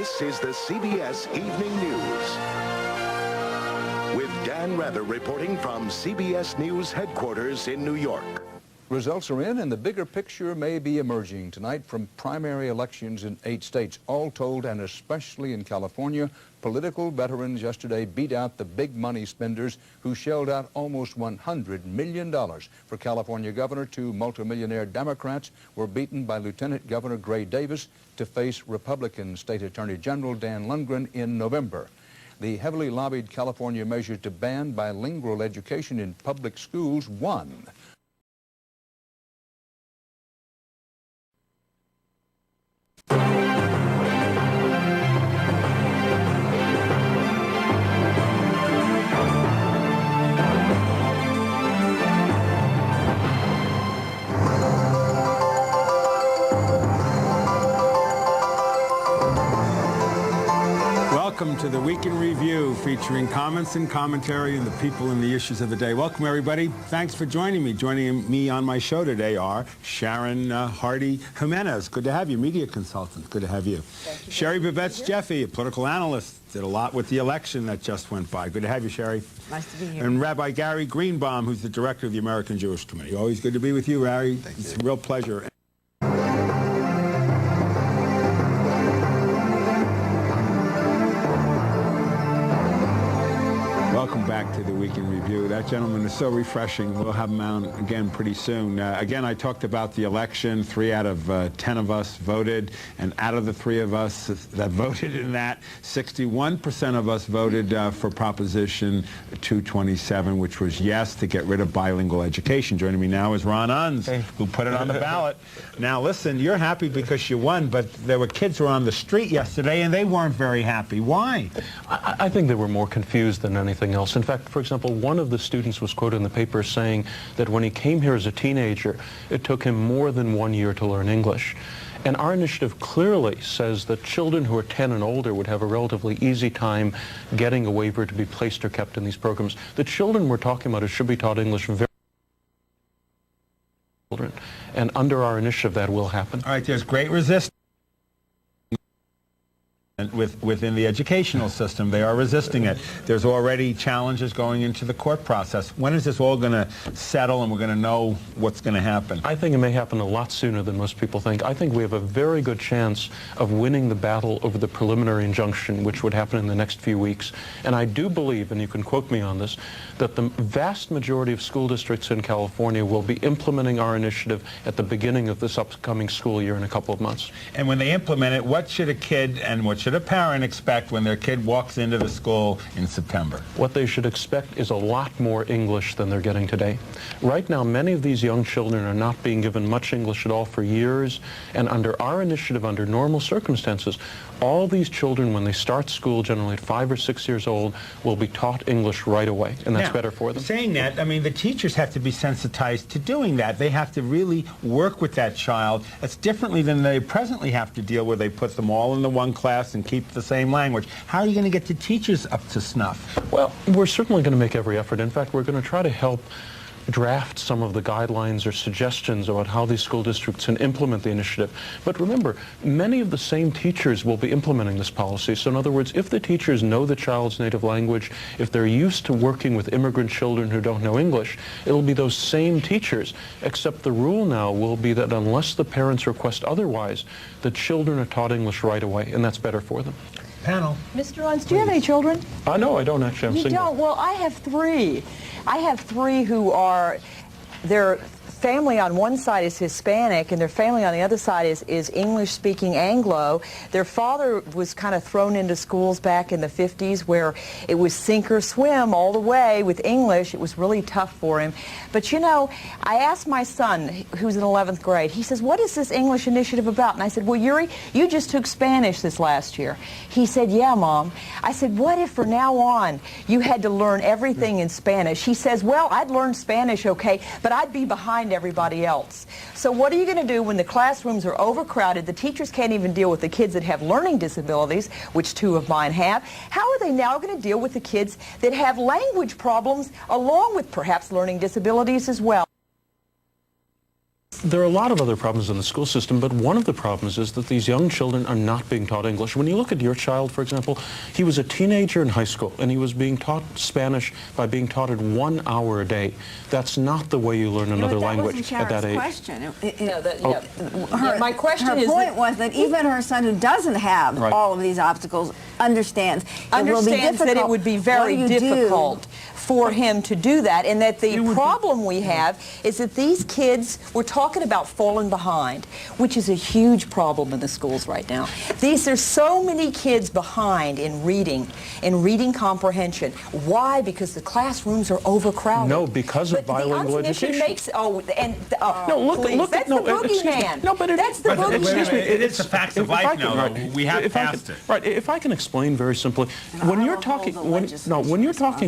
This is the CBS Evening News. With Dan Rather reporting from CBS News headquarters in New York. Results are in, and the bigger picture may be emerging tonight from primary elections in 8 states. All told, and especially in California, political veterans yesterday beat out the big money spenders who shelled out almost $100 million for California governor. 2 multimillionaire Democrats were beaten by Lieutenant Governor Gray Davis to face Republican State Attorney General Dan Lundgren in November. The heavily lobbied California measure to ban bilingual education in public schools won. Welcome to the Week in Review, featuring comments and commentary and the people and the issues of the day. Welcome, everybody. Thanks for joining me. Joining me on my show today are Sharon Hardy Jimenez. Good to have you, media consultant. Good to have you. Thank you. Sherry Babetz Jeffy, a political analyst. Did a lot with the election that just went by. Good to have you, Sherry. Nice to be here. And Rabbi Gary Greenbaum, who's the director of the American Jewish Committee. Always good to be with you, Larry. It's a real pleasure. Welcome back to the Week in Review. That gentleman is so refreshing. We'll have him on again pretty soon. Again, I talked about the election. 3 out of 10 of us voted, and out of the 3 of us that voted in that, 61% of us voted for Proposition 227, which was yes to get rid of bilingual education. Joining me now is Ron Unz, who put it on the ballot. Now, listen, you're happy because you won, but there were kids who were on the street yesterday, and they weren't very happy. Why? I think they were more confused than anything else. In fact, for example, one of the students was quoted in the paper saying that when he came here as a teenager, it took him more than 1 year to learn English. And our initiative clearly says that children who are 10 and older would have a relatively easy time getting a waiver to be placed or kept in these programs. The children we're talking about should be taught English very children. And under our initiative, that will happen. All right, there's great resistance within the educational system. They are resisting it. There's already challenges going into the court process. When is this all going to settle and we're going to know what's going to happen? I think it may happen a lot sooner than most people think. I think we have a very good chance of winning the battle over the preliminary injunction, which would happen in the next few weeks. And I do believe, and you can quote me on this, that the vast majority of school districts in California will be implementing our initiative at the beginning of this upcoming school year in a couple of months. And when they implement it, what should a kid and what should a parent expect when their kid walks into the school in September? What they should expect is a lot more English than they're getting today. Right now, many of these young children are not being given much English at all for years, and under our initiative, under normal circumstances, all these children, when they start school, generally at 5 or 6 years old, will be taught English right away, and that's better for them. Saying that, I mean, the teachers have to be sensitized to doing that. They have to really work with that child. It's differently than they presently have to deal with. They put them all into one class and keep the same language. How are you going to get the teachers up to snuff? Well, we're certainly going to make every effort. In fact, we're going to try to help draft some of the guidelines or suggestions about how these school districts can implement the initiative. But remember, many of the same teachers will be implementing this policy. So in other words, if the teachers know the child's native language, if they're used to working with immigrant children who don't know English, it'll be those same teachers, except the rule now will be that unless the parents request otherwise, the children are taught English right away, and that's better for them. Panel. Mr. Unz, do you have any children? No, I don't actually. I'm You single. don't? Well, I have 3. I have 3 who are, their family on one side is Hispanic and their family on the other side is English-speaking Anglo. Their father was kind of thrown into schools back in the 50s where it was sink or swim all the way with English. It was really tough for him. But you know, I asked my son, who's in 11th grade, he says, what is this English initiative about? And I said, well, Yuri, you just took Spanish this last year. He said, yeah, Mom. I said, what if from now on you had to learn everything in Spanish? He says, well, I'd learn Spanish, okay, but I'd be behind everybody else. So what are you going to do when the classrooms are overcrowded? The teachers can't even deal with the kids that have learning disabilities, which 2 of mine have. How are they now going to deal with the kids that have language problems along with perhaps learning disabilities as well? There are a lot of other problems in the school system, but one of the problems is that these young children are not being taught English. When you look at your child, for example, he was a teenager in high school, and he was being taught Spanish by being taught it 1 hour a day. That's not the way you learn another language at that age. Question. My question her point was that even her son, who doesn't have all of these obstacles, understands that it would be very difficult for him to do that, and that the problem we have is that these kids, we're talking about falling behind, which is a huge problem in the schools right now. There's so many kids behind in reading comprehension. Why? Because the classrooms are overcrowded. No, because of bilingual education. That's the boogeyman. No, but that's the boogeyman. It is a fact of life now. We have passed it. Right. If I can explain very simply, when you're talking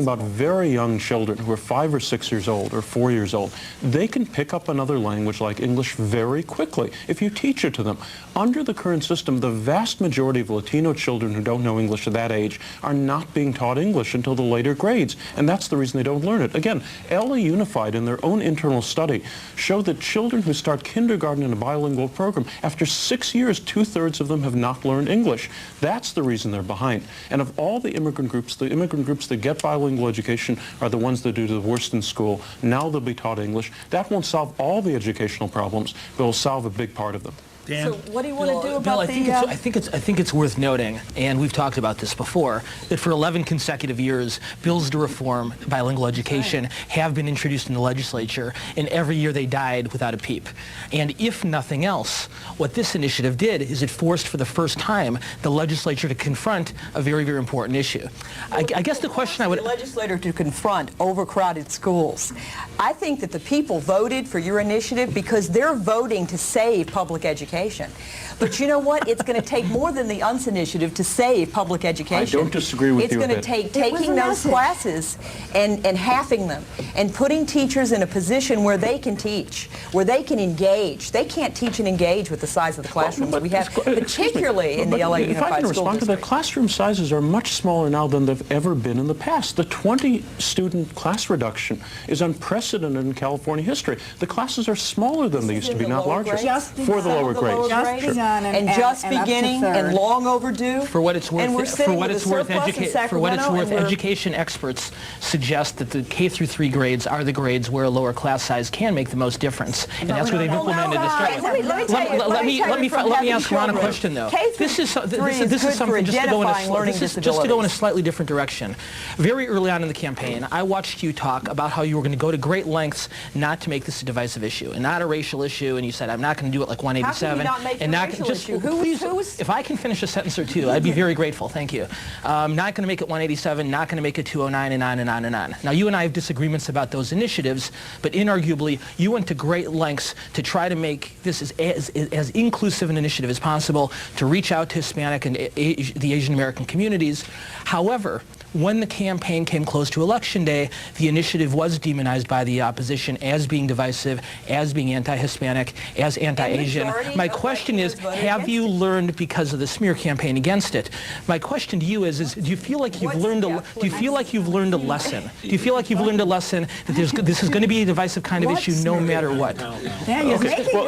about very young children who are 5 or 6 years old or 4 years old, they can pick up another language like English very quickly if you teach it to them. Under the current system, the vast majority of Latino children who don't know English at that age are not being taught English until the later grades, and that's the reason they don't learn it. Again, LA Unified, in their own internal study, showed that children who start kindergarten in a bilingual program, after 6 years, 2/3 of them have not learned English. That's the reason they're behind. And of all the immigrant groups that get bilingual education are the ones that do the worst in school. Now they'll be taught English. That won't solve all the educational problems, but will solve a big part of them. Dan? So what do you want to do about Bill, I think it's worth noting, and we've talked about this before, that for 11 consecutive years, bills to reform bilingual education have been introduced in the legislature, and every year they died without a peep. And if nothing else, what this initiative did is it forced for the first time the legislature to confront a very, very important issue. I guess the question I would... The legislature to confront overcrowded schools. I think that the people voted for your initiative because they're voting to save public education. But you know what? It's going to take more than the UNS initiative to save public education. I don't disagree with you. It's going to take taking those classes and halving them and putting teachers in a position where they can teach, where they can engage. They can't teach and engage with the size of the classrooms we have, particularly in the LA Unified School District. If I can respond to that, classroom sizes are much smaller now than they've ever been in the past. The 20-student class reduction is unprecedented in California history. The classes are smaller than they used to be, not larger. For the lower grades. Just beginning and long overdue. For what it's worth, and education experts suggest that the K through 3 grades are the grades where a lower class size can make the most difference, and that's where they've implemented this. Let me ask Ron a question though. This is something just to go in a slightly different direction. Very early on in the campaign, I watched you talk about how you were going to go to great lengths not to make this a divisive issue and not a racial issue, and you said, I'm not going to do it like 187. If I can finish a sentence or two, I'd be very grateful. Thank you. Not going to make it 187, not going to make it 209, and on and on and on. Now, you and I have disagreements about those initiatives, but inarguably, you went to great lengths to try to make this as inclusive an initiative as possible, to reach out to Hispanic and the Asian American communities. However, when the campaign came close to Election Day, the initiative was demonized by the opposition as being divisive, as being anti-Hispanic, as anti-Asian. My question is, have you learned because of the smear campaign against it? My question to you is do you feel like you've learned a lesson? Do you feel like you've learned a lesson that this is going to be a divisive kind of issue no matter what? Well,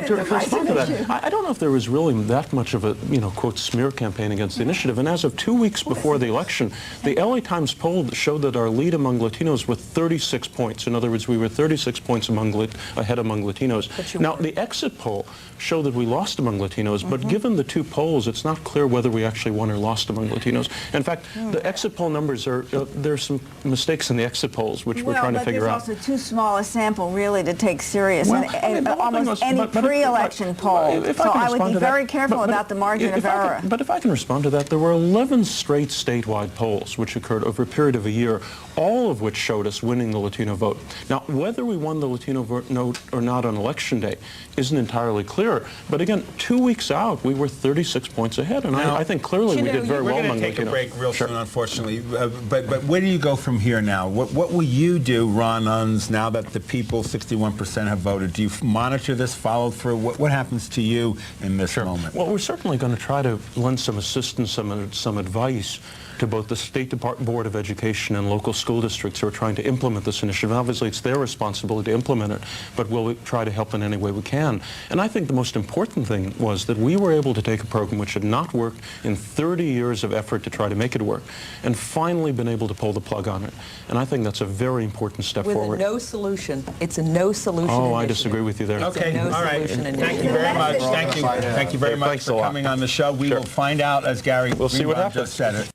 to respond to that, I don't know if there was really that much of a, quote, smear campaign against the initiative. And as of 2 weeks before the election, the LA Times poll showed that our lead among Latinos was 36 points. In other words, we were 36 points ahead among Latinos. Now, the exit poll showed that we lost among Latinos, but given the two polls, it's not clear whether we actually won or lost among Latinos. In fact, the exit poll numbers there's some mistakes in the exit polls, which we're trying to figure out. There's also too small a sample, really, to take serious almost any pre-election poll. So I would be very careful about the margin of error. But if I can respond to that, there were 11 straight statewide polls, which occurred over a period of a year, all of which showed us winning the Latino vote. Now, whether we won the Latino vote or not on Election Day isn't entirely clear. But again, 2 weeks out, we were 36 points ahead, and now, I think clearly we did very well among Latinos. We're going to take a break real soon, unfortunately. But where do you go from here now? What will you do, Ron Unz, now that the people, 61%, have voted? Do you monitor this, follow through? What happens to you in this moment? Well, we're certainly going to try to lend some assistance, some advice to to both the State Board of Education and local school districts who are trying to implement this initiative. Obviously, it's their responsibility to implement it, but we'll try to help in any way we can. And I think the most important thing was that we were able to take a program which had not worked in 30 years of effort to try to make it work, and finally been able to pull the plug on it. And I think that's a very important step forward. With a no solution. It's a no solution initiative. I disagree with you there. Okay, all right. Thank you very much. Thank you. Thank you very much for coming on the show. We will find out as Gary just said it.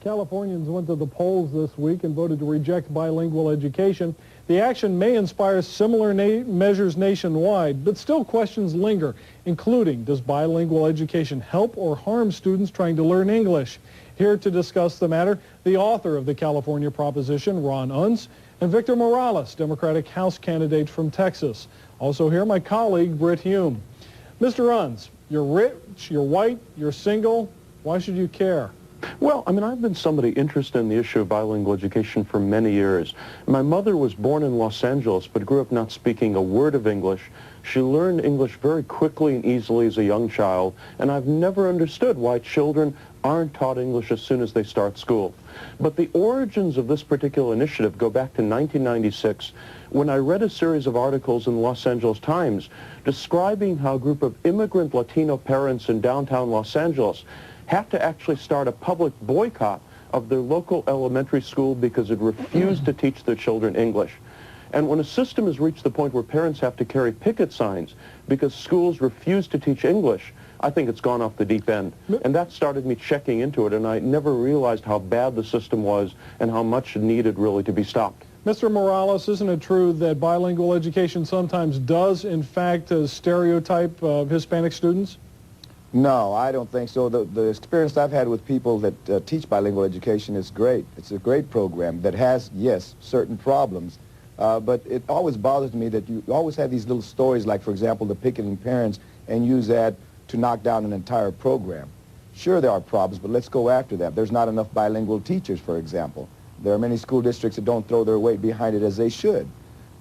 Californians went to the polls this week and voted to reject bilingual education. The action may inspire similar measures nationwide, but still questions linger, including, does bilingual education help or harm students trying to learn English? Here to discuss the matter, the author of the California proposition, Ron Unz, and Victor Morales, Democratic House candidate from Texas. Also here, my colleague, Britt Hume. Mr. Unz, you're rich, you're white, you're single. Why should you care? Well, I mean, I've been somebody interested in the issue of bilingual education for many years. My mother was born in Los Angeles, but grew up not speaking a word of English. She learned English very quickly and easily as a young child, and I've never understood why children aren't taught English as soon as they start school. But the origins of this particular initiative go back to 1996, when I read a series of articles in the Los Angeles Times describing how a group of immigrant Latino parents in downtown Los Angeles have to actually start a public boycott of their local elementary school because it refused to teach their children English. And when a system has reached the point where parents have to carry picket signs because schools refuse to teach English, I think it's gone off the deep end. And that started me checking into it, and I never realized how bad the system was and how much it needed really to be stopped. Mr. Morales, isn't it true that bilingual education sometimes does, in fact, stereotype Hispanic students? No, I don't think so. The experience I've had with people that teach bilingual education is great. It's a great program that has, yes, certain problems. But it always bothers me that you always have these little stories like, for example, the picketing parents, and use that to knock down an entire program. Sure, there are problems, but let's go after that. There's not enough bilingual teachers, for example. There are many school districts that don't throw their weight behind it as they should.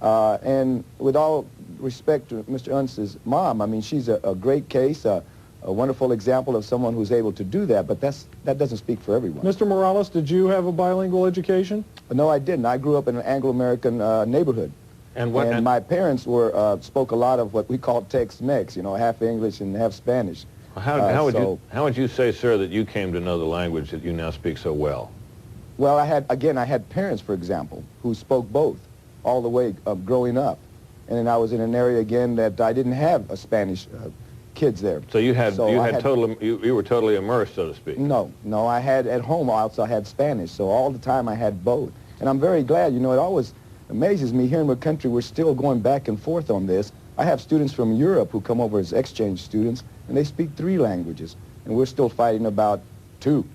And with all respect to Mr. Unz's mom, I mean, she's a great case, a wonderful example of someone who's able to do that, but that doesn't speak for everyone. Mr. Morales, did you have a bilingual education? No, I didn't. I grew up in an Anglo-American neighborhood. And my parents spoke a lot of what we call Tex-Mex, you know, half English and half Spanish. How would you say, sir, that you came to know the language that you now speak so well? Well, I had parents, for example, who spoke both all the way growing up. And then I was in an area, again, that I didn't have a Spanish kids there. So you were totally immersed, so to speak. No, I had at home also I had Spanish, so all the time I had both. And I'm very glad, you know, it always amazes me here in the country we're still going back and forth on this. I have students from Europe who come over as exchange students, and they speak 3 languages, and we're still fighting about 2.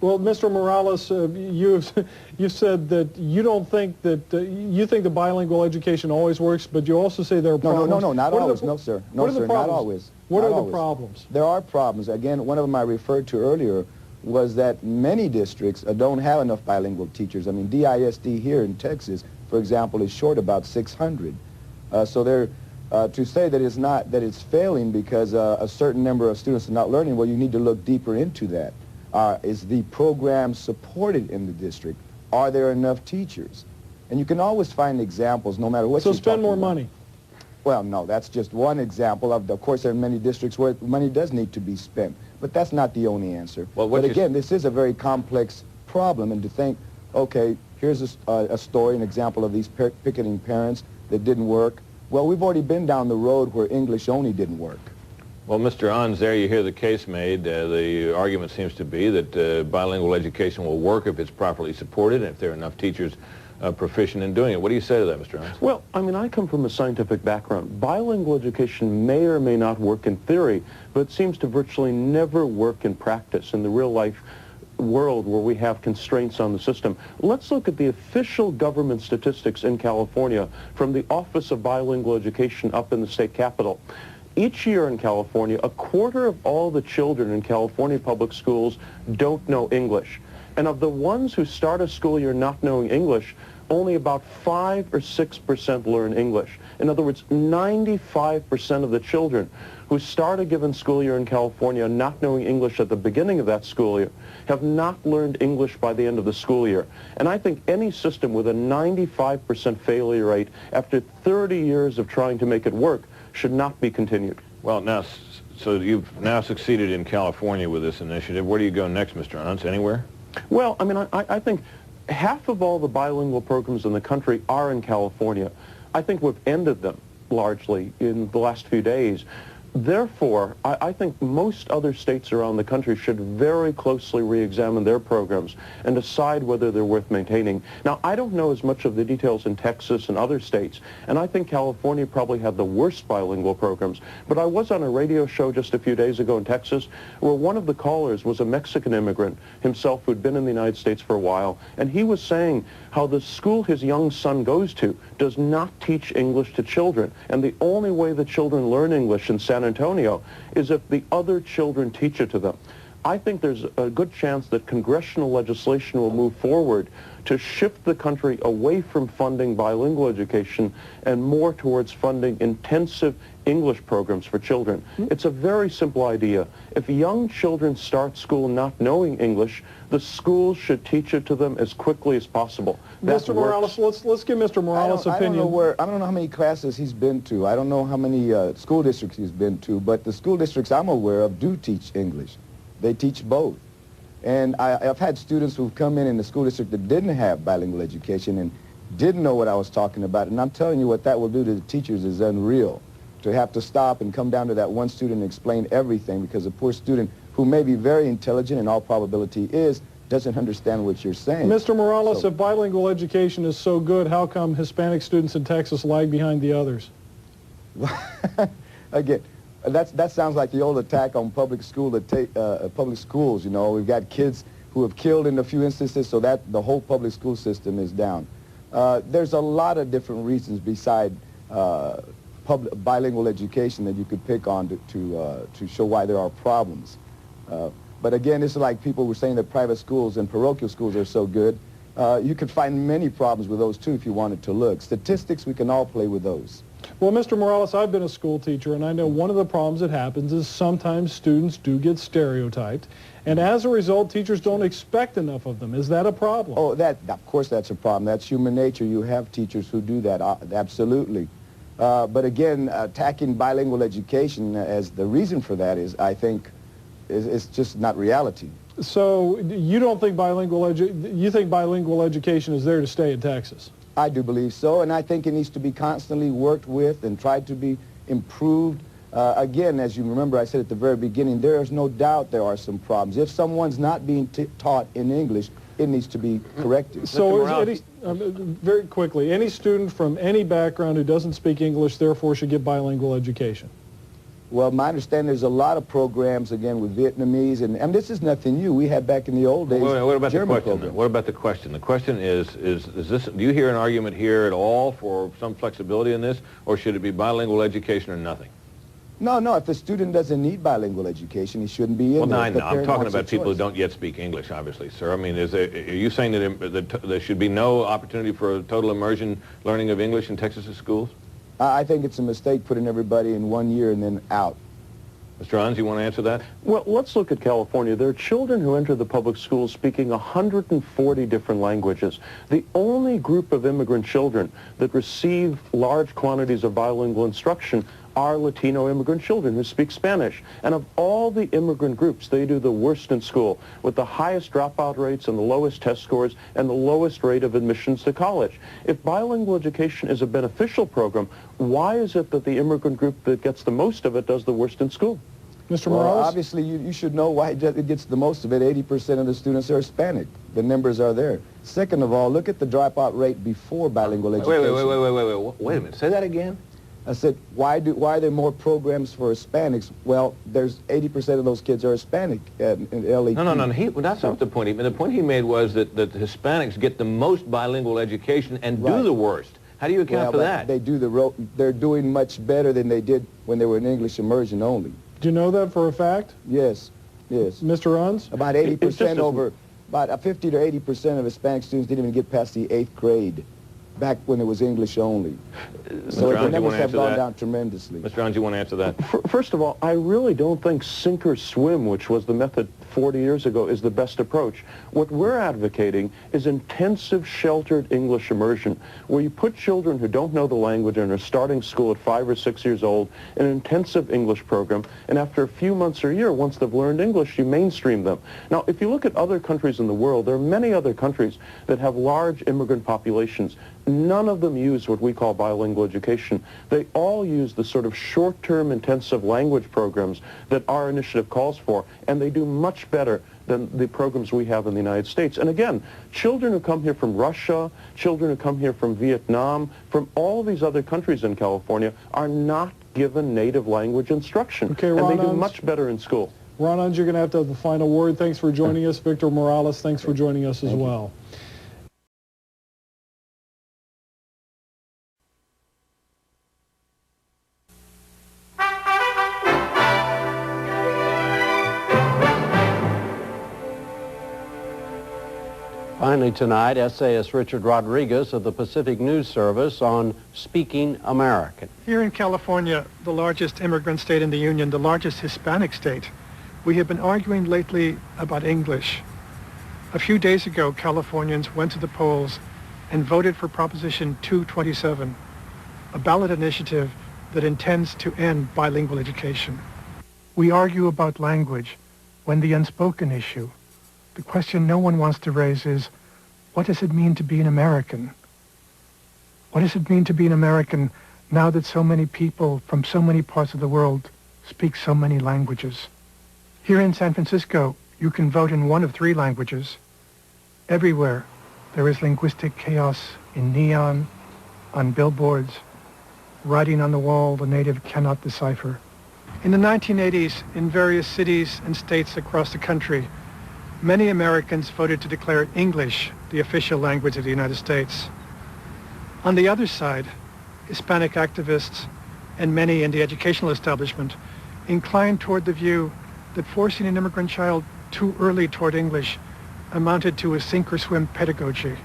Well, Mr. Morales, you've said that you don't think that, you think the bilingual education always works, but you also say there are problems. No, not always. No, sir. No, sir, not always. What are the problems? There are problems. Again, one of them I referred to earlier was that many districts don't have enough bilingual teachers. I mean, DISD here in Texas, for example, is short about 600. So to say that it's failing because a certain number of students are not learning, well, you need to look deeper into that. Is the program supported in the district? Are there enough teachers? And you can always find examples no matter what you're talking about. So spend more money. Well, no, that's just one example. Of course, there are many districts where money does need to be spent, but that's not the only answer. Well, but again, this is a very complex problem, and to think, okay, here's a story, an example of these picketing parents that didn't work. Well, we've already been down the road where English only didn't work. Well, Mr. Unz, there you hear the case made. The argument seems to be that bilingual education will work if it's properly supported and if there are enough teachers proficient in doing it. What do you say to that, Mr. Unz? Well, I mean, I come from a scientific background. Bilingual education may or may not work in theory, but it seems to virtually never work in practice in the real-life world where we have constraints on the system. Let's look at the official government statistics in California from the Office of Bilingual Education up in the state capitol. Each year in California, 1/4 of all the children in California public schools don't know English. And of the ones who start a school year not knowing English, only about 5 or 6% learn English. In other words, 95% of the children who start a given school year in California not knowing English at the beginning of that school year have not learned English by the end of the school year. And I think any system with a 95% failure rate after 30 years of trying to make it work should not be continued. Well, now, so you've now succeeded in California with this initiative. Where do you go next, Mr. Huntz? Anywhere? Well, I mean, I think half of all the bilingual programs in the country are in California. I think we've ended them largely in the last few days. Therefore, I think most other states around the country should very closely re-examine their programs and decide whether they're worth maintaining. Now, I don't know as much of the details in Texas and other states, and I think California probably had the worst bilingual programs. But I was on a radio show just a few days ago in Texas where one of the callers was a Mexican immigrant himself who'd been in the United States for a while, and he was saying how the school his young son goes to does not teach English to children, and the only way the children learn English in San Antonio is if the other children teach it to them. I think there's a good chance that congressional legislation will move forward to shift the country away from funding bilingual education and more towards funding intensive English programs for children. It's a very simple idea. If young children start school not knowing English, the schools should teach it to them as quickly as possible. Mr. Morales, let's give Mr. Morales' opinion. I don't know how many classes he's been to. I don't know how many school districts he's been to, but the school districts I'm aware of do teach English. They teach both. And I've had students who've come in the school district that didn't have bilingual education and didn't know what I was talking about. And I'm telling you, what that will do to the teachers is unreal. To have to stop and come down to that one student and explain everything, because a poor student who may be very intelligent in all probability doesn't understand what you're saying. Mr. Morales, if bilingual education is so good, how come Hispanic students in Texas lag behind the others? Again, that sounds like the old attack on public schools. You know, we've got kids who have killed in a few instances, so that the whole public school system is down. There's a lot of different reasons beside bilingual education that you could pick on to show why there are problems. But again, it's like people were saying that private schools and parochial schools are so good. You could find many problems with those too if you wanted to look. Statistics, we can all play with those. Well, Mr. Morales, I've been a school teacher, and I know one of the problems that happens is sometimes students do get stereotyped, and as a result, teachers don't expect enough of them. Is that a problem? Oh, of course that's a problem. That's human nature. You have teachers who do that, absolutely. But again, attacking bilingual education as the reason for that is, I think, is just not reality. So you don't think you think bilingual education is there to stay in Texas? I do believe so, and I think it needs to be constantly worked with and tried to be improved. Again, as you remember, I said at the very beginning, there is no doubt there are some problems. If someone's not being taught in English, it needs to be corrected. So very quickly, any student from any background who doesn't speak English, therefore, should get bilingual education? Well, my understanding, there's a lot of programs, again, with Vietnamese, and this is nothing new. We had back in the old days. What about German the question? programs. What about the question? The question is this? Do you hear an argument here at all for some flexibility in this, or should it be bilingual education or nothing? No. If the student doesn't need bilingual education, he shouldn't be in there. Well, no, I'm talking about people who don't yet speak English, obviously, sir. I mean, are you saying that there should be no opportunity for a total immersion learning of English in Texas's schools? I think it's a mistake putting everybody in 1 year and then out. Mr. Hans, you want to answer that? Well, let's look at California. There are children who enter the public schools speaking 140 different languages. The only group of immigrant children that receive large quantities of bilingual instruction are Latino immigrant children who speak Spanish. And of all the immigrant groups, they do the worst in school, with the highest dropout rates and the lowest test scores and the lowest rate of admissions to college. If bilingual education is a beneficial program, why is it that the immigrant group that gets the most of it does the worst in school? Mr. Morales? Well, obviously, you should know why it gets the most of it. 80% of the students are Hispanic. The numbers are there. Second of all, look at the dropout rate before bilingual education. Wait a minute. Say that again? I said, why are there more programs for Hispanics? Well, there's 80% of those kids are Hispanic in LA. No. That's not the point. The point he made was that the Hispanics get the most bilingual education and do the worst. How do you account for that? They're doing much better than they did when they were in English immersion only. Do you know that for a fact? Yes. Mr. Huns? About 80% over about 50 to 80% of Hispanic students didn't even get past the 8th grade, back when it was English only. So the numbers have gone down tremendously. Mr. Johns, you want to answer that? First of all, I really don't think sink or swim, which was the method 40 years ago, is the best approach. What we're advocating is intensive sheltered English immersion, where you put children who don't know the language and are starting school at 5 or 6 years old in an intensive English program, and after a few months or a year, once they've learned English, you mainstream them. Now, if you look at other countries in the world, there are many other countries that have large immigrant populations. None of them use what we call bilingual education. They all use the sort of short-term intensive language programs that our initiative calls for, and they do much better than the programs we have in the United States. And again, children who come here from Russia, children who come here from Vietnam, from all these other countries in California are not given native language instruction. Okay, and Ron they do Unz. much better in school. Ron Unz, you're going to have the final word. Thanks for joining us. Victor Morales, thanks for joining us as well. Finally tonight, essayist Richard Rodriguez of the Pacific News Service on Speaking American. Here in California, the largest immigrant state in the Union, the largest Hispanic state, we have been arguing lately about English. A few days ago, Californians went to the polls and voted for Proposition 227, a ballot initiative that intends to end bilingual education. We argue about language when the unspoken issue, the question no one wants to raise, is, what does it mean to be an American? What does it mean to be an American now that so many people from so many parts of the world speak so many languages? Here in San Francisco, you can vote in one of 3 languages. Everywhere, there is linguistic chaos in neon, on billboards, writing on the wall the native cannot decipher. In the 1980s, in various cities and states across the country, many Americans voted to declare English the official language of the United States. On the other side, Hispanic activists and many in the educational establishment inclined toward the view that forcing an immigrant child too early toward English amounted to a sink-or-swim pedagogy.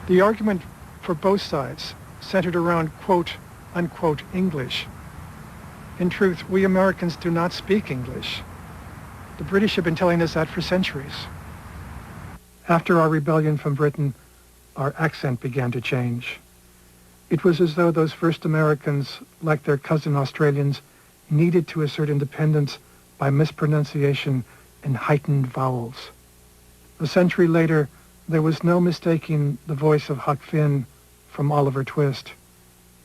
The argument for both sides centered around quote, unquote English. In truth, we Americans do not speak English. The British have been telling us that for centuries. After our rebellion from Britain, our accent began to change. It was as though those first Americans, like their cousin Australians, needed to assert independence by mispronunciation and heightened vowels. A century later, there was no mistaking the voice of Huck Finn from Oliver Twist.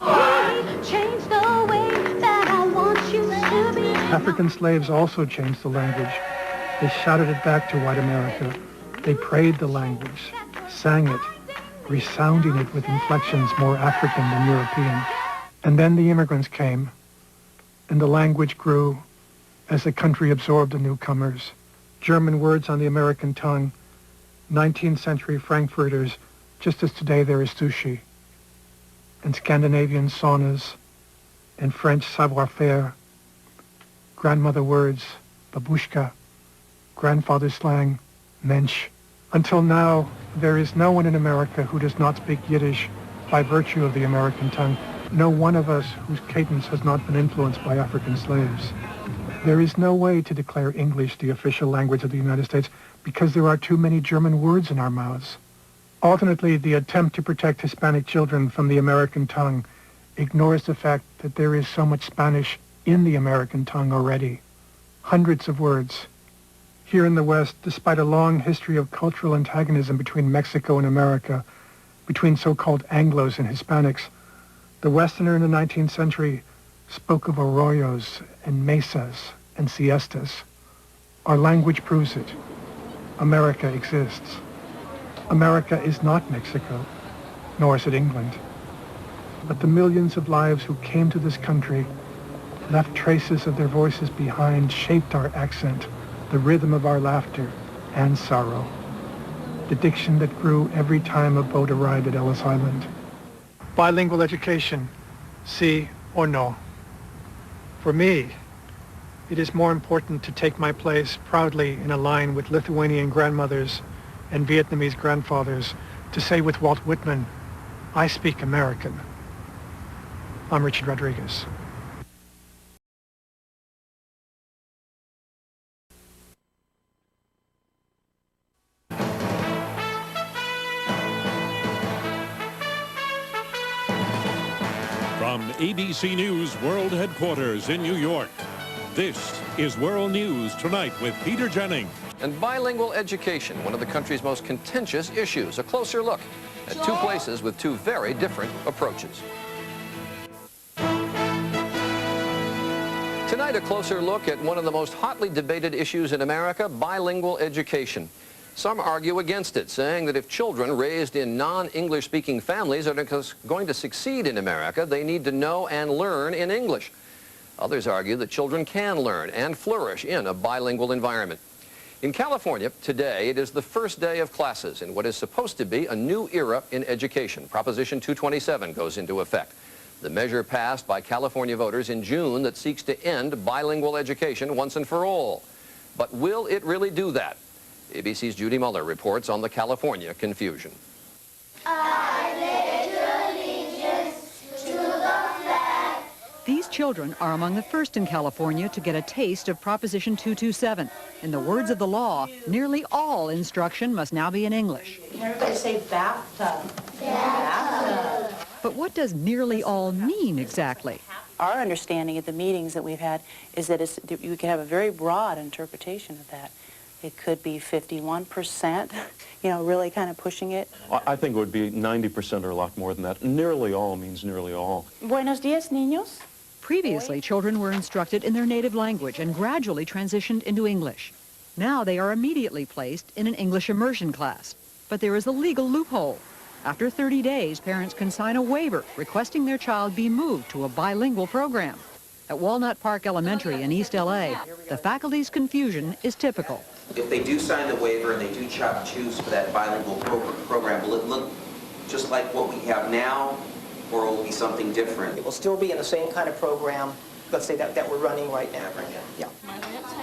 Change the way that I want you to be. African slaves also changed the language. They shouted it back to white America. They prayed the language, sang it, resounding it with inflections more African than European. And then the immigrants came, and the language grew as the country absorbed the newcomers. German words on the American tongue, 19th century Frankfurters, just as today there is sushi, and Scandinavian saunas, and French savoir-faire, grandmother words, babushka, grandfather slang, mensch. Until now, there is no one in America who does not speak Yiddish by virtue of the American tongue. No one of us whose cadence has not been influenced by African slaves. There is no way to declare English the official language of the United States because there are too many German words in our mouths. Alternately, the attempt to protect Hispanic children from the American tongue ignores the fact that there is so much Spanish in the American tongue already. Hundreds of words. Here in the West, despite a long history of cultural antagonism between Mexico and America, between so-called Anglos and Hispanics, the Westerner in the 19th century spoke of arroyos and mesas and siestas. Our language proves it. America exists. America is not Mexico, nor is it England. But the millions of lives who came to this country, left traces of their voices behind, shaped our accent, the rhythm of our laughter and sorrow, the diction that grew every time a boat arrived at Ellis Island. Bilingual education, sí or no? For me, it is more important to take my place proudly in a line with Lithuanian grandmothers and Vietnamese grandfathers to say with Walt Whitman, I speak American. I'm Richard Rodriguez. From ABC News World Headquarters in New York, this is World News Tonight with Peter Jennings. And bilingual education, one of the country's most contentious issues. A closer look at two places with two very different approaches. Tonight, a closer look at one of the most hotly debated issues in America, bilingual education. Some argue against it, saying that if children raised in non-English speaking families are going to succeed in America, they need to know and learn in English. Others argue that children can learn and flourish in a bilingual environment. In California, today, it is the first day of classes in what is supposed to be a new era in education. Proposition 227 goes into effect. The measure passed by California voters in June that seeks to end bilingual education once and for all. But will it really do that? ABC's Judy Muller reports on the California confusion. These children are among the first in California to get a taste of Proposition 227. In the words of the law, nearly all instruction must now be in English. Can everybody say bathtub? Bathtub. But what does nearly all mean exactly? Our understanding at the meetings that we've had is that you can have a very broad interpretation of that. It could be 51%, you know, really kind of pushing it. I think it would be 90% or a lot more than that. Nearly all means nearly all. Buenos dias, niños. Previously, children were instructed in their native language and gradually transitioned into English. Now they are immediately placed in an English immersion class. But there is a legal loophole. After 30 days, parents can sign a waiver requesting their child be moved to a bilingual program. At Walnut Park Elementary in East LA, the faculty's confusion is typical. If they do sign the waiver and they do choose for that bilingual program, will it look just like what we have now, or will it be something different? It will still be in the same kind of program, let's say, that we're running right now. Yeah.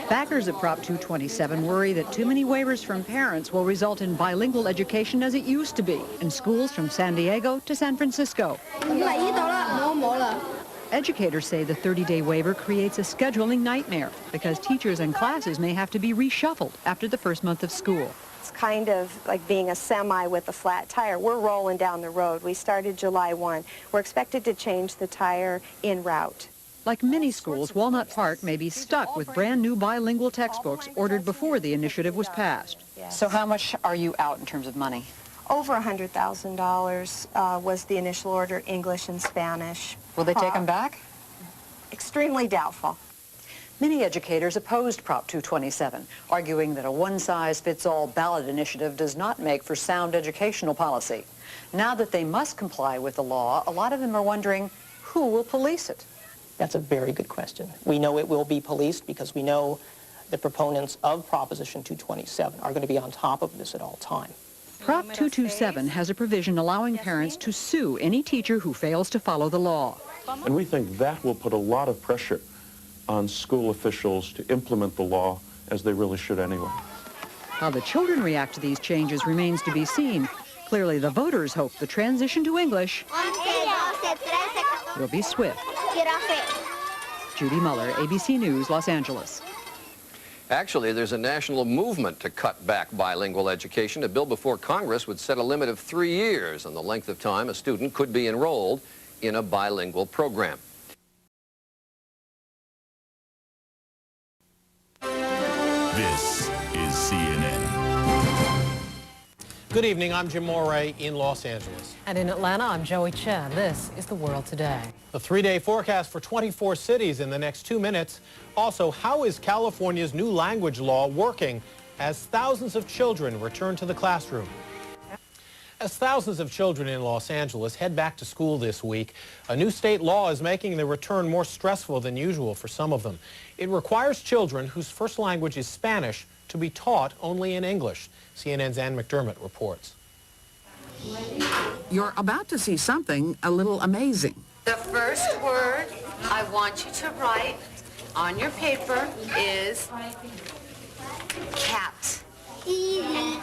Backers of Prop 227 worry that too many waivers from parents will result in bilingual education as it used to be in schools from San Diego to San Francisco. Educators say the 30-day waiver creates a scheduling nightmare because teachers and classes may have to be reshuffled after the first month of school. It's kind of like being a semi with a flat tire. We're rolling down the road. We started July 1. We're expected to change the tire en route. Like many schools, Walnut Park may be stuck with brand new bilingual textbooks ordered before the initiative was passed. So how much are you out in terms of money? Over $100,000 was the initial order, English and Spanish. Will they take them back? Extremely doubtful. Many educators opposed Prop 227, arguing that a one-size-fits-all ballot initiative does not make for sound educational policy. Now that they must comply with the law, a lot of them are wondering who will police it. That's a very good question. We know it will be policed because we know the proponents of Proposition 227 are going to be on top of this at all times. Prop 227 has a provision allowing parents to sue any teacher who fails to follow the law. And we think that will put a lot of pressure on school officials to implement the law, as they really should anyway. How the children react to these changes remains to be seen. Clearly, the voters hope the transition to English will be swift. Judy Muller, ABC News, Los Angeles. Actually, there's a national movement to cut back bilingual education. A bill before Congress would set a limit of 3 years on the length of time a student could be enrolled in a bilingual program. This is CNN. Good evening, I'm Jim Moray in Los Angeles. And in Atlanta, I'm Joey Chen. This is The World Today. The 3-day forecast for 24 cities in the next 2 minutes. Also, how is California's new language law working as thousands of children return to the classroom? As thousands of children in Los Angeles head back to school this week, a new state law is making the return more stressful than usual for some of them. It requires children whose first language is Spanish to be taught only in English. CNN's Ann McDermott reports. You're about to see something a little amazing. The first word I want you to write on your paper is cat. Easy.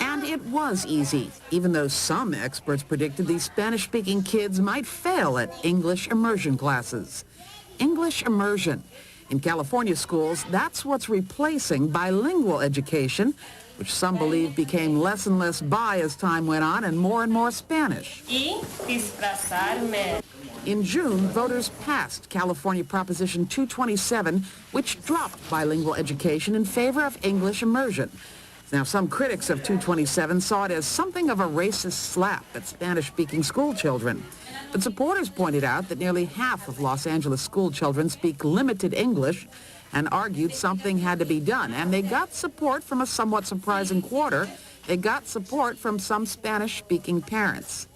And it was easy, even though some experts predicted these Spanish-speaking kids might fail at English immersion classes. English immersion. In California schools, that's what's replacing bilingual education, which some believe became less and less bi as time went on and more Spanish. Y disfrazarme. In June, voters passed California Proposition 227, which dropped bilingual education in favor of English immersion. Now, some critics of 227 saw it as something of a racist slap at Spanish-speaking school children. But supporters pointed out that nearly half of Los Angeles school children speak limited English and argued something had to be done. And they got support from a somewhat surprising quarter. They got support from some Spanish-speaking parents.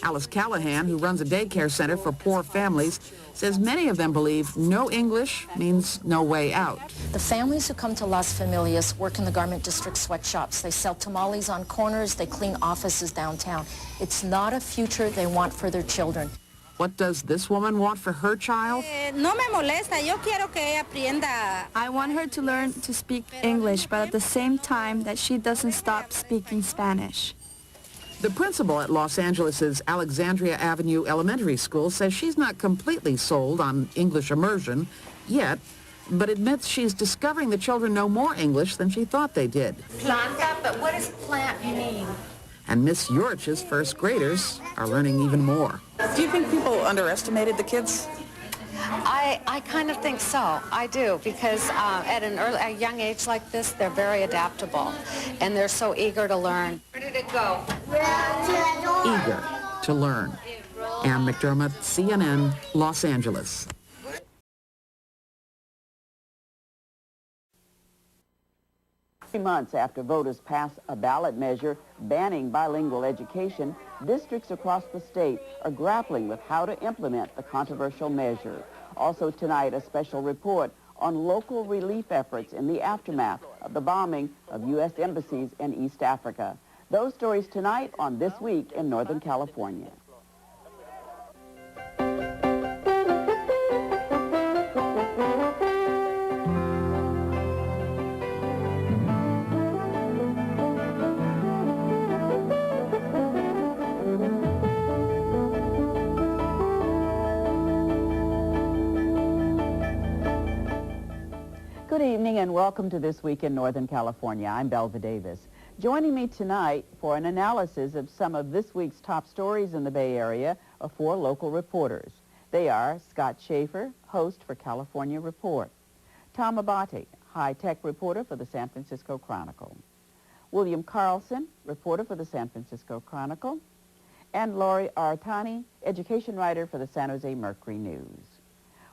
Alice Callahan, who runs a daycare center for poor families, says many of them believe no English means no way out. The families who come to Las Familias work in the garment district sweatshops. They sell tamales on corners. They clean offices downtown. It's not a future they want for their children. What does this woman want for her child? No me molesta. Yo quiero que ella aprenda. I want her to learn to speak English, but at the same time that she doesn't stop speaking Spanish. The principal at Los Angeles' Alexandria Avenue Elementary School says she's not completely sold on English immersion yet, but admits she's discovering the children know more English than she thought they did. Planta, but what does plant mean? And Miss Yurich's first graders are learning even more. Do you think people underestimated the kids? I kind of think so. I do, because at a young age like this, they're very adaptable, and they're so eager to learn. Where did it go? Eager to learn. Ann McDermott, CNN, Los Angeles. Months after voters passed a ballot measure banning bilingual education, districts across the state are grappling with how to implement the controversial measure. Also tonight, a special report on local relief efforts in the aftermath of the bombing of U.S. embassies in East Africa. Those stories tonight on This Week in Northern California. Good evening and welcome to This Week in Northern California. I'm Belva Davis. Joining me tonight for an analysis of some of this week's top stories in the Bay Area are four local reporters. They are Scott Schaefer, host for California Report; Tom Abate, high-tech reporter for the San Francisco Chronicle; William Carlson, reporter for the San Francisco Chronicle; and Laurie Artani, education writer for the San Jose Mercury News.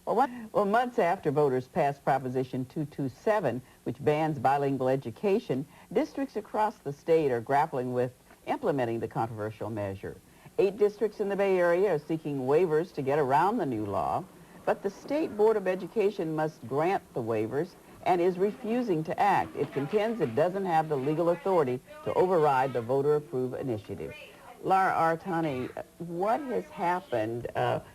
Well, months after voters passed Proposition 227, which bans bilingual education, districts across the state are grappling with implementing the controversial measure. 8 districts in the Bay Area are seeking waivers to get around the new law, but the State Board of Education must grant the waivers and is refusing to act. It contends it doesn't have the legal authority to override the voter-approved initiative. Laura Artani, what has happened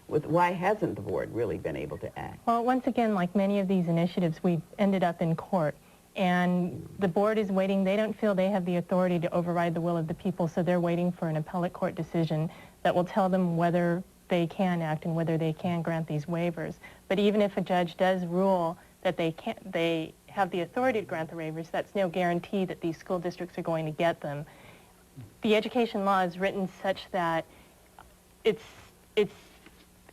why hasn't the board really been able to act? Well, once again, like many of these initiatives, we've ended up in court. And the board is waiting. They don't feel they have the authority to override the will of the people, so they're waiting for an appellate court decision that will tell them whether they can act and whether they can grant these waivers. But even if a judge does rule that they have the authority to grant the waivers, that's no guarantee that these school districts are going to get them. The education law is written such that it's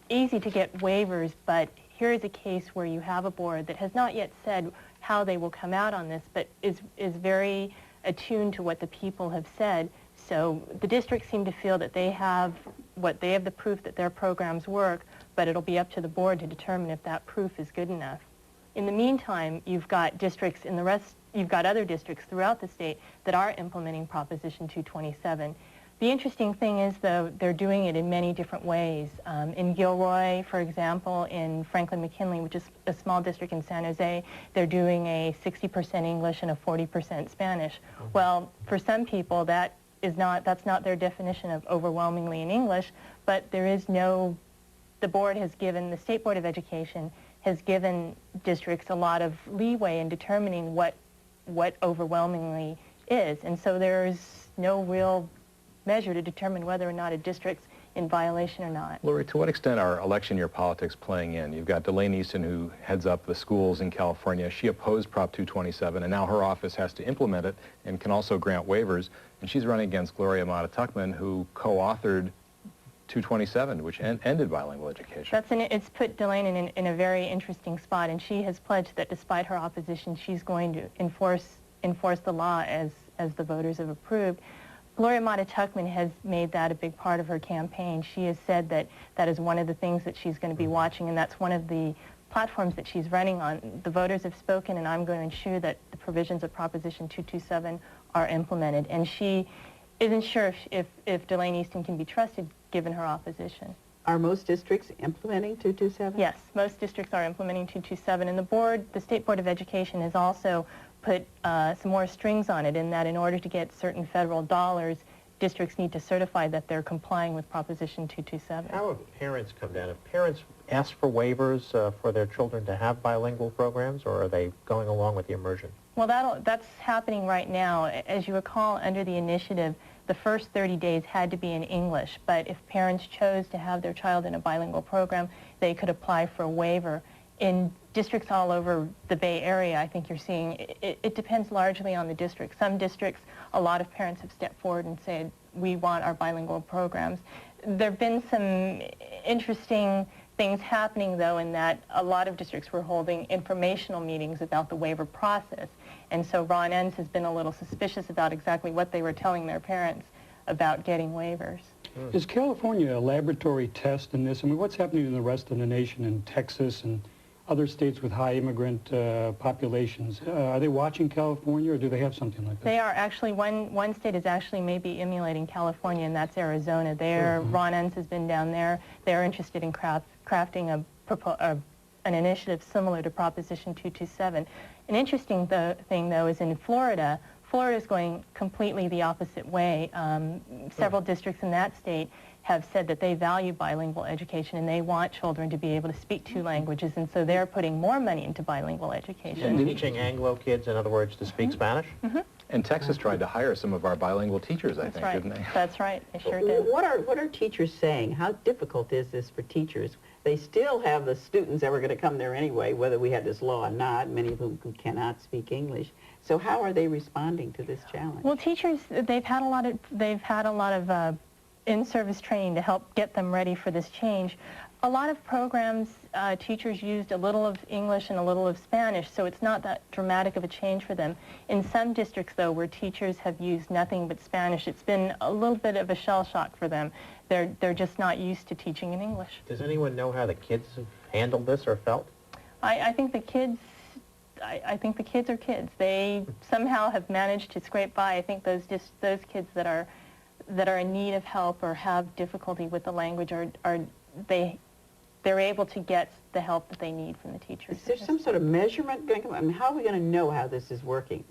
easy to get waivers, but here is a case where you have a board that has not yet said how they will come out on this, but is very attuned to what the people have said. So the districts seem to feel that they have the proof that their programs work, but it'll be up to the board to determine if that proof is good enough. In the meantime, you've got districts in the rest. You've got other districts throughout the state that are implementing Proposition 227. The interesting thing is, though, they're doing it in many different ways. In Gilroy, for example, in Franklin-McKinley, which is a small district in San Jose, they're doing a 60% English and a 40% Spanish. Well, for some people, that's not their definition of overwhelmingly in English, but there is no, the board has given, the State Board of Education has given districts a lot of leeway in determining what overwhelmingly is. And so there's no real measure to determine whether or not a district's in violation or not. Lori, to what extent are election year politics playing in? You've got Delane Easton, who heads up the schools in California. She opposed Prop 227, and now her office has to implement it and can also grant waivers. And she's running against Gloria Amata-Tuckman, who co-authored 227, which ended bilingual education. It's put Delane in a very interesting spot, and she has pledged that despite her opposition, she's going to enforce the law as the voters have approved. Gloria Amata-Tuckman has made that a big part of her campaign. She has said that that is one of the things that she's going to be watching, and that's one of the platforms that she's running on. The voters have spoken, and I'm going to ensure that the provisions of Proposition 227 are implemented. And she isn't sure if Delane Easton can be trusted given her opposition. Are most districts implementing 227? Yes, most districts are implementing 227, and the State Board of Education has also put some more strings on it, in that in order to get certain federal dollars, districts need to certify that they're complying with Proposition 227. How have parents come down? Have parents asked for waivers for their children to have bilingual programs, or are they going along with the immersion? Well, that's happening right now. As you recall, under the initiative, the first 30 days had to be in English, but if parents chose to have their child in a bilingual program, they could apply for a waiver. In districts all over the Bay Area, I think you're seeing, it depends largely on the district. Some districts, a lot of parents have stepped forward and said, we want our bilingual programs. There have been some interesting things happening, though, in that a lot of districts were holding informational meetings about the waiver process. And so Ron Enns has been a little suspicious about exactly what they were telling their parents about getting waivers. Is California a laboratory test in this? I mean, what's happening in the rest of the nation, in Texas and other states with high immigrant populations? Are they watching California, or do they have something like that? They are actually, one state is actually maybe emulating California, and that's Arizona. Ron Enns has been down there. They're interested in crafting an initiative similar to Proposition 227. An interesting thing, though, is in Florida. Florida is going completely the opposite way. Several districts in that state have said that they value bilingual education and they want children to be able to speak two languages, and so they're putting more money into bilingual education. Teaching Anglo kids, in other words, to speak Spanish? And Texas tried to hire some of our bilingual teachers, I think, didn't they? That's right. They sure did. What are teachers saying? How difficult is this for teachers? They still have the students that were going to come there anyway, whether we had this law or not, many of whom cannot speak English. So how are they responding to this challenge? Well, teachers, they've had a lot of in-service training to help get them ready for this change. A lot of programs, teachers used a little of English and a little of Spanish, so it's not that dramatic of a change for them. In some districts, though, where teachers have used nothing but Spanish, it's been a little bit of a shell shock for them. They're just not used to teaching in English. Does anyone know how the kids have handled this or felt? I think the kids are kids. They somehow have managed to scrape by. I think those kids that are in need of help or have difficulty with the language they're able to get the help that they need from the teachers. Is there some sort of measurement going to come? I mean, how are we going to know how this is working?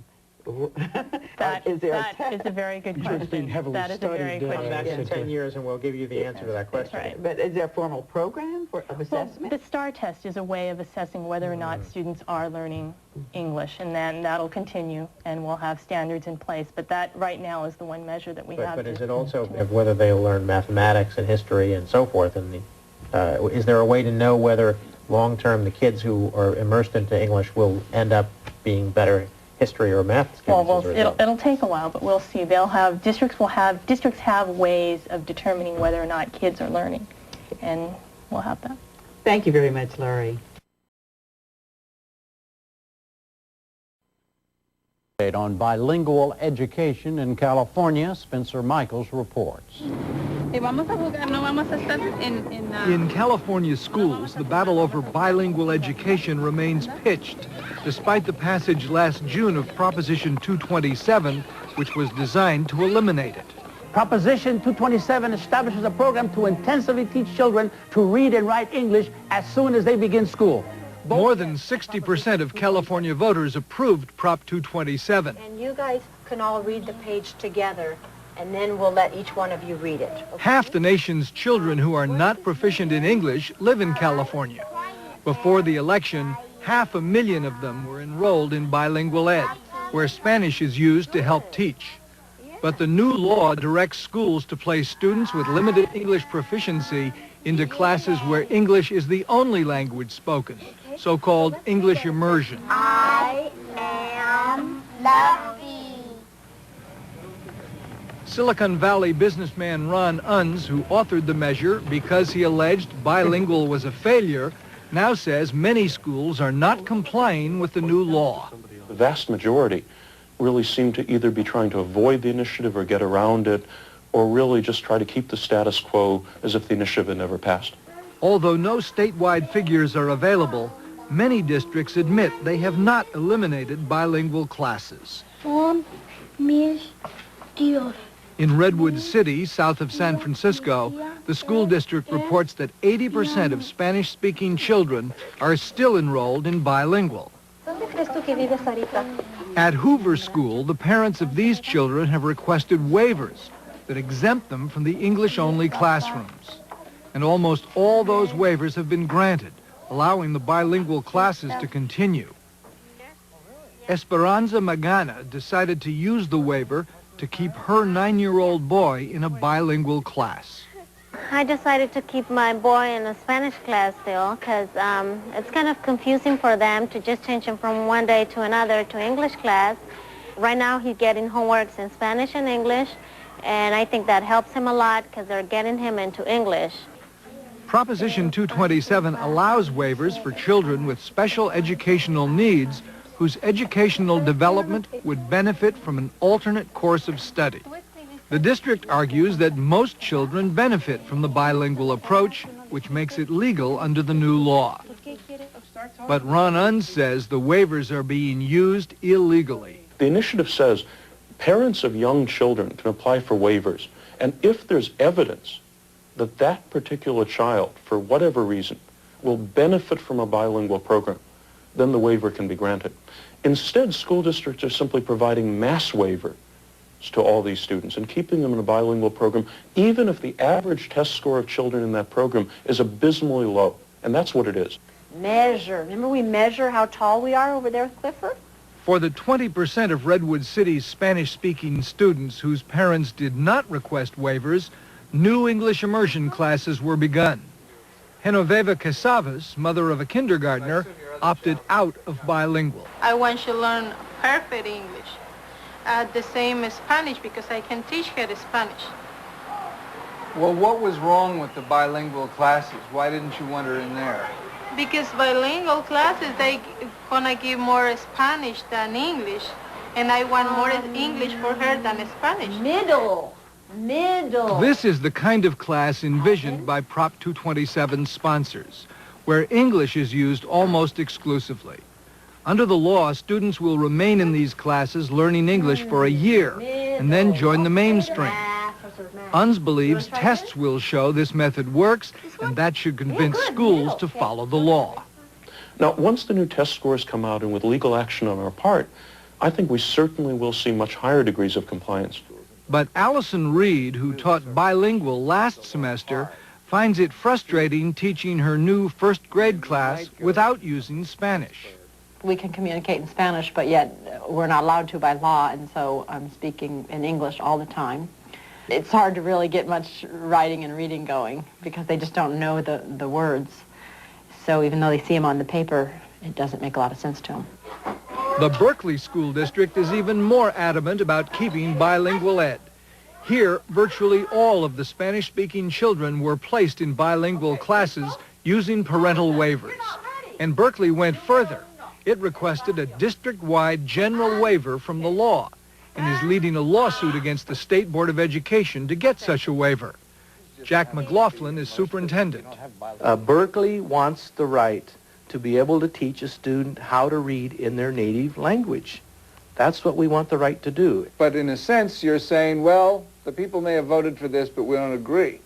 That is a very good question. That is a very good question. Come back in 10 years and we'll give you the answer to that question. Right. But is there a formal program of assessment? Well, the STAR test is a way of assessing whether or not students are learning English, and then that'll continue, and we'll have standards in place. But that right now is the one measure that we have. But is it also of whether they'll learn mathematics and history and so forth? And is there a way to know whether long-term the kids who are immersed into English will end up being better history or math students? Well, it'll take a while, but we'll see. Districts have ways of determining whether or not kids are learning, and we'll have that. Thank you very much, Laurie. On bilingual education in California, Spencer Michaels reports. In California schools, the battle over bilingual education remains pitched, despite the passage last June of Proposition 227, which was designed to eliminate it. Proposition 227 establishes a program to intensively teach children to read and write English as soon as they begin school. More than 60% of California voters approved Prop 227. And you guys can all read the page together, and then we'll let each one of you read it. Okay? Half the nation's children who are not proficient in English live in California. Before the election, 500,000 of them were enrolled in bilingual ed, where Spanish is used to help teach. But the new law directs schools to place students with limited English proficiency into classes where English is the only language spoken, so-called English immersion. I am Luffy. Silicon Valley businessman Ron Unz, who authored the measure because he alleged bilingual was a failure, now says many schools are not complying with the new law. The vast majority really seem to either be trying to avoid the initiative or get around it, or really just try to keep the status quo as if the initiative had never passed. Although no statewide figures are available, many districts admit they have not eliminated bilingual classes. In Redwood City, south of San Francisco, the school district reports that 80% of Spanish-speaking children are still enrolled in bilingual. At Hoover School, the parents of these children have requested waivers that exempt them from the English-only classrooms. And almost all those waivers have been granted, allowing the bilingual classes to continue. Esperanza Magana decided to use the waiver to keep her 9-year-old boy in a bilingual class. I decided to keep my boy in a Spanish class still because it's kind of confusing for them to just change him from one day to another to English class. Right now he's getting homeworks in Spanish and English, and I think that helps him a lot because they're getting him into English. Proposition 227 allows waivers for children with special educational needs whose educational development would benefit from an alternate course of study. The district argues that most children benefit from the bilingual approach, which makes it legal under the new law. But Ron Unz says the waivers are being used illegally. The initiative says parents of young children can apply for waivers, and if there's evidence that that particular child, for whatever reason, will benefit from a bilingual program, then the waiver can be granted. Instead, school districts are simply providing mass waivers to all these students and keeping them in a bilingual program, even if the average test score of children in that program is abysmally low. And that's what it is. Measure. Remember we measure how tall we are over there with Clifford? For the 20% of Redwood City's Spanish-speaking students whose parents did not request waivers, new English immersion classes were begun. Genoveva Casavas, mother of a kindergartner, opted out of bilingual. I want to learn perfect English, the same as Spanish, because I can teach her Spanish. Well, what was wrong with the bilingual classes? Why didn't you want her in there? Because bilingual classes, they gonna give more Spanish than English, and I want more English for her than Spanish. Middle. This is the kind of class envisioned by Prop 227 sponsors, where English is used almost exclusively. Under the law, students will remain in these classes learning English for a year and then join the mainstream. Unz believes tests will show this method works, and that should convince schools to follow the law. Now, once the new test scores come out and with legal action on our part, I think we certainly will see much higher degrees of compliance. But Allison Reed, who taught bilingual last semester, finds it frustrating teaching her new first grade class without using Spanish. We can communicate in Spanish, but yet we're not allowed to by law, and so I'm speaking in English all the time. It's hard to really get much writing and reading going because they just don't know the words. So even though they see them on the paper, it doesn't make a lot of sense to them. The Berkeley School District is even more adamant about keeping bilingual ed. Here, virtually all of the Spanish-speaking children were placed in bilingual classes using parental waivers. And Berkeley went further. It requested a district-wide general waiver from the law and is leading a lawsuit against the State Board of Education to get such a waiver. Jack McLaughlin is superintendent. Berkeley wants the right to be able to teach a student how to read in their native language. That's what we want the right to do. But in a sense, you're saying, well, the people may have voted for this, but we don't agree.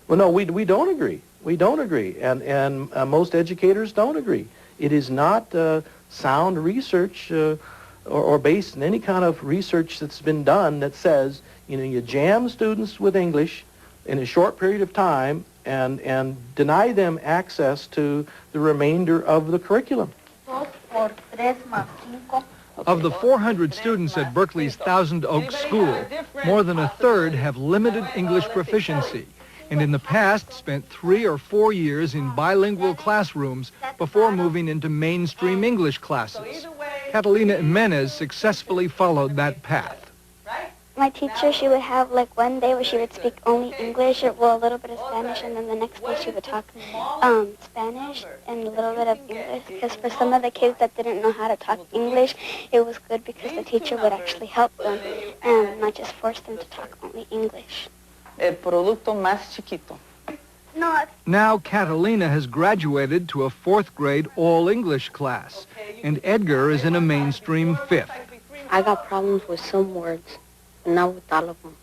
Well, no, we don't agree. We don't agree, and most educators don't agree. It is not sound research or based in any kind of research that's been done that says, you know, you jam students with English in a short period of time, and deny them access to the remainder of the curriculum. Of the 400 students at Berkeley's Thousand Oaks School, more than a third have limited English proficiency, and in the past spent 3 or 4 years in bilingual classrooms before moving into mainstream English classes. Catalina Jimenez successfully followed that path. My teacher, she would have like one day where she would speak only English, or well, a little bit of Spanish, and then the next day she would talk Spanish and a little bit of English. Because for some of the kids that didn't know how to talk English, it was good because the teacher would actually help them and not just force them to talk only English. El producto más chiquito. Now Catalina has graduated to a 4th grade all-English class, and Edgar is in a mainstream 5th. I got problems with some words, but not with all of them.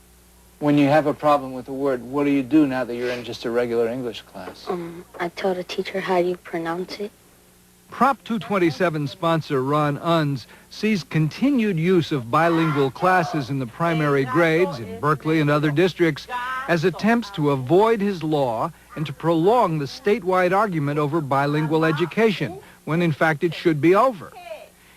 When you have a problem with a word, what do you do now that you're in just a regular English class? I tell the teacher how you pronounce it. Prop 227 sponsor Ron Unz sees continued use of bilingual classes in the primary grades in Berkeley and other districts as attempts to avoid his law and to prolong the statewide argument over bilingual education, when in fact it should be over.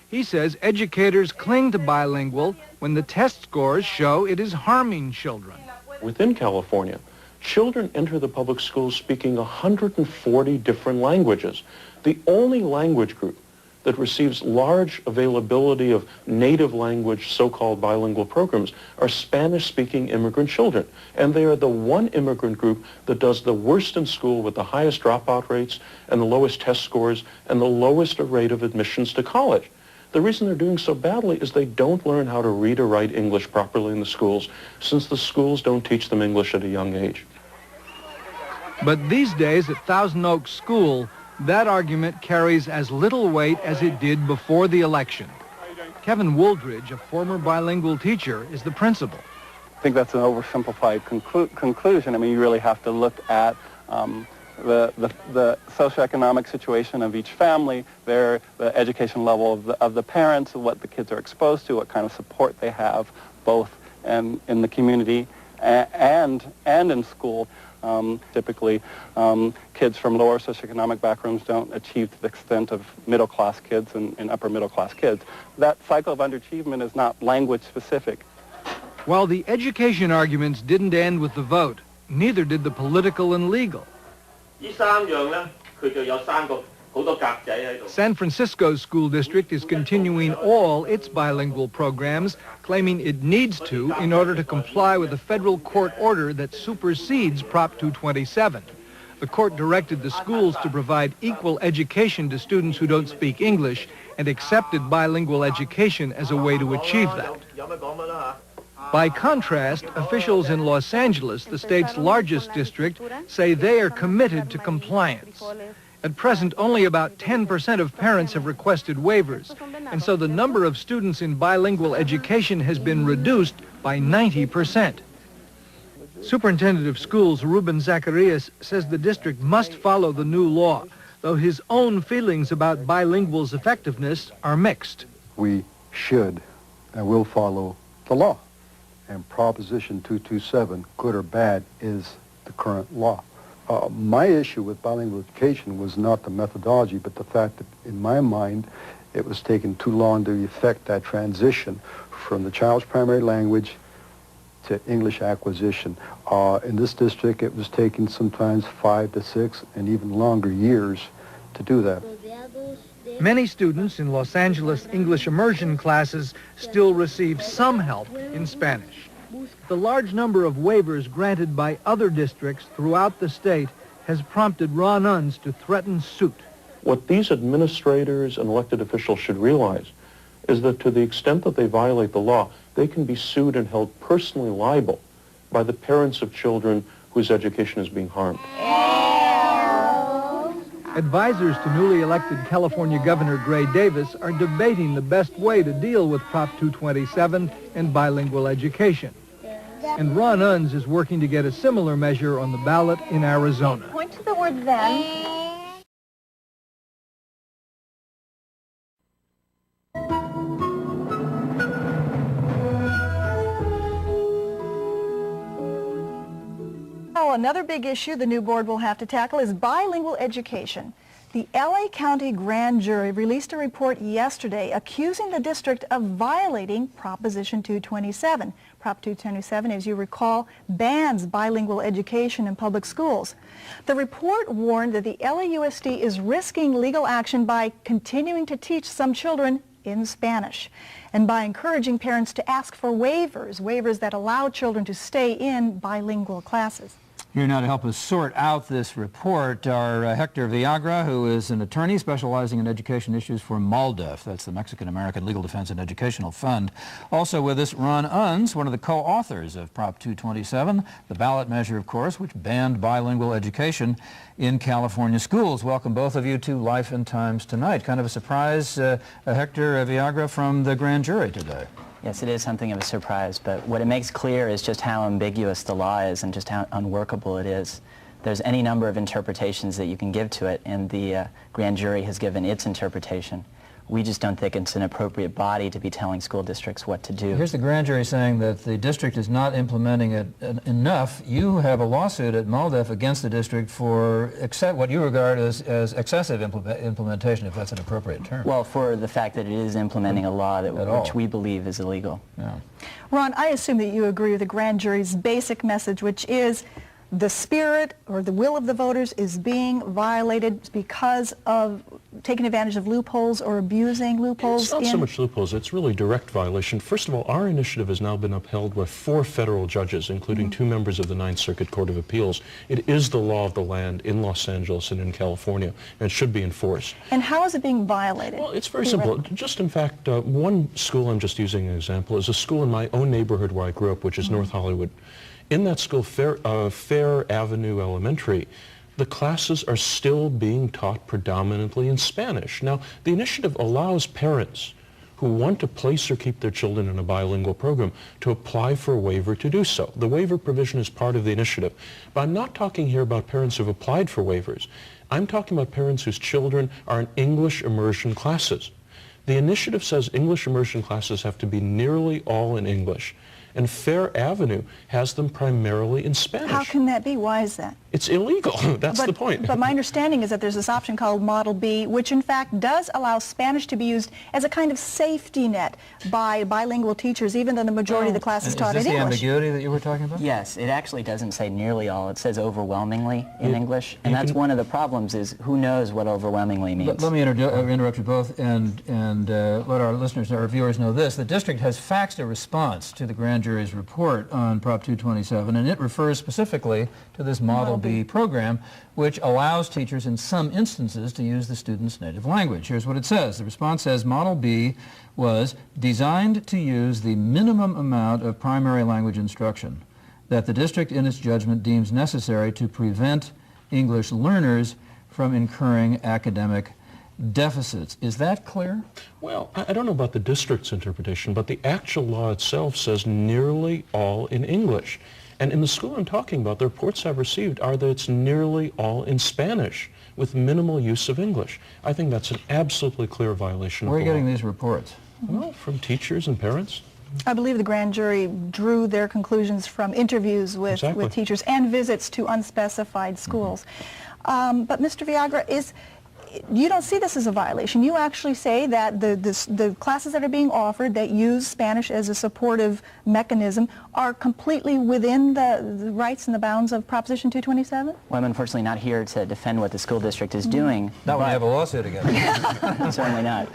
He says educators cling to bilingual when the test scores show it is harming children. Within California, children enter the public schools speaking 140 different languages. The only language group that receives large availability of native language so-called bilingual programs are Spanish-speaking immigrant children. And they are the one immigrant group that does the worst in school with the highest dropout rates and the lowest test scores and the lowest rate of admissions to college. The reason they're doing so badly is they don't learn how to read or write English properly in the schools, since the schools don't teach them English at a young age. But these days at Thousand Oaks School, that argument carries as little weight as it did before the election. Kevin Wooldridge, a former bilingual teacher, is the principal. I think that's an oversimplified conclusion. I mean, you really have to look at the socioeconomic situation of each family, the education level of the parents, what the kids are exposed to, what kind of support they have, both in the community and in school. Typically, kids from lower socioeconomic backgrounds don't achieve to the extent of middle-class kids and upper middle-class kids. That cycle of underachievement is not language-specific. While the education arguments didn't end with the vote, neither did the political and legal. San Francisco's school district is continuing all its bilingual programs, claiming it needs to in order to comply with a federal court order that supersedes Prop 227. The court directed the schools to provide equal education to students who don't speak English and accepted bilingual education as a way to achieve that. By contrast, officials in Los Angeles, the state's largest district, say they are committed to compliance. At present, only about 10% of parents have requested waivers, and so the number of students in bilingual education has been reduced by 90%. Superintendent of Schools Ruben Zacharias says the district must follow the new law, though his own feelings about bilingual's effectiveness are mixed. We should and will follow the law, and Proposition 227, good or bad, is the current law. My issue with bilingual education was not the methodology, but the fact that, in my mind, it was taking too long to effect that transition from the child's primary language to English acquisition. In this district, it was taking sometimes 5 to 6 and even longer years to do that. Many students in Los Angeles English immersion classes still receive some help in Spanish. The large number of waivers granted by other districts throughout the state has prompted Ron Unz to threaten suit. What these administrators and elected officials should realize is that to the extent that they violate the law, they can be sued and held personally liable by the parents of children whose education is being harmed. Advisors to newly elected California Governor Gray Davis are debating the best way to deal with Prop 227 and bilingual education. And Ron Unz is working to get a similar measure on the ballot in Arizona. Point to the word then. another big issue the new board will have to tackle is bilingual education. The LA County Grand Jury released a report yesterday accusing the district of violating Proposition 227. Prop 227, as you recall, bans bilingual education in public schools. The report warned that the LAUSD is risking legal action by continuing to teach some children in Spanish and by encouraging parents to ask for waivers that allow children to stay in bilingual classes. Here now to help us sort out this report are Hector Villagra, who is an attorney specializing in education issues for MALDEF. That's the Mexican-American Legal Defense and Educational Fund. Also with us, Ron Unz, one of the co-authors of Prop 227, the ballot measure, of course, which banned bilingual education in California schools. Welcome both of you to Life and Times Tonight. Kind of a surprise, Hector Villagra, from the grand jury today. Yes, it is something of a surprise, but what it makes clear is just how ambiguous the law is and just how unworkable it is. There's any number of interpretations that you can give to it, and the grand jury has given its interpretation. We just don't think it's an appropriate body to be telling school districts what to do. Here's the grand jury saying that the district is not implementing it enough. You have a lawsuit at MALDEF against the district for what you regard as excessive implementation, if that's an appropriate term. Well, for the fact that it is implementing a law which we believe is illegal. Yeah. Ron, I assume that you agree with the grand jury's basic message, which is the spirit or the will of the voters is being violated because of taking advantage of loopholes or abusing loopholes. It's not so much loopholes, it's really direct violation. First of all, our initiative has now been upheld by 4 federal judges, including 2 members of the Ninth Circuit Court of Appeals. It is the law of the land in Los Angeles and in California, and it should be enforced. And how is it being violated? Well, it's very simple. Just in fact, one school I'm just using an example is a school in my own neighborhood where I grew up, which is North Hollywood. In that school, Fair Avenue Elementary, the classes are still being taught predominantly in Spanish. Now, the initiative allows parents who want to place or keep their children in a bilingual program to apply for a waiver to do so. The waiver provision is part of the initiative. But I'm not talking here about parents who have applied for waivers. I'm talking about parents whose children are in English immersion classes. The initiative says English immersion classes have to be nearly all in English. And Fair Avenue has them primarily in Spanish. How can that be? Why is that? It's illegal. That's the point. But my understanding is that there's this option called Model B, which in fact does allow Spanish to be used as a kind of safety net by bilingual teachers, even though the majority of the class is taught in English. Is this the ambiguity that you were talking about? Yes, it actually doesn't say nearly all. It says overwhelmingly in English, and that's one of the problems is who knows what overwhelmingly means. Let me interrupt you both and let our listeners, our viewers know this. The district has faxed a response to the grand jury's report on Prop 227, and it refers specifically to this Model B program, which allows teachers in some instances to use the student's native language. Here's what it says. The response says, Model B was designed to use the minimum amount of primary language instruction that the district in its judgment deems necessary to prevent English learners from incurring academic deficits. Is that clear? Well, I don't know about the district's interpretation, but the actual law itself says nearly all in English. And in the school I'm talking about, the reports I've received are that it's nearly all in Spanish with minimal use of English. I think that's an absolutely clear violation of the law. Where are you getting these reports? Well, from teachers and parents. I believe the grand jury drew their conclusions from interviews with teachers and visits to unspecified schools. But Mr. Villagra, you don't see this as a violation. You actually say that the classes that are being offered that use Spanish as a supportive mechanism are completely within the rights and the bounds of Proposition 227? Well, I'm unfortunately not here to defend what the school district is doing. Not when you have a lawsuit against you. Certainly not.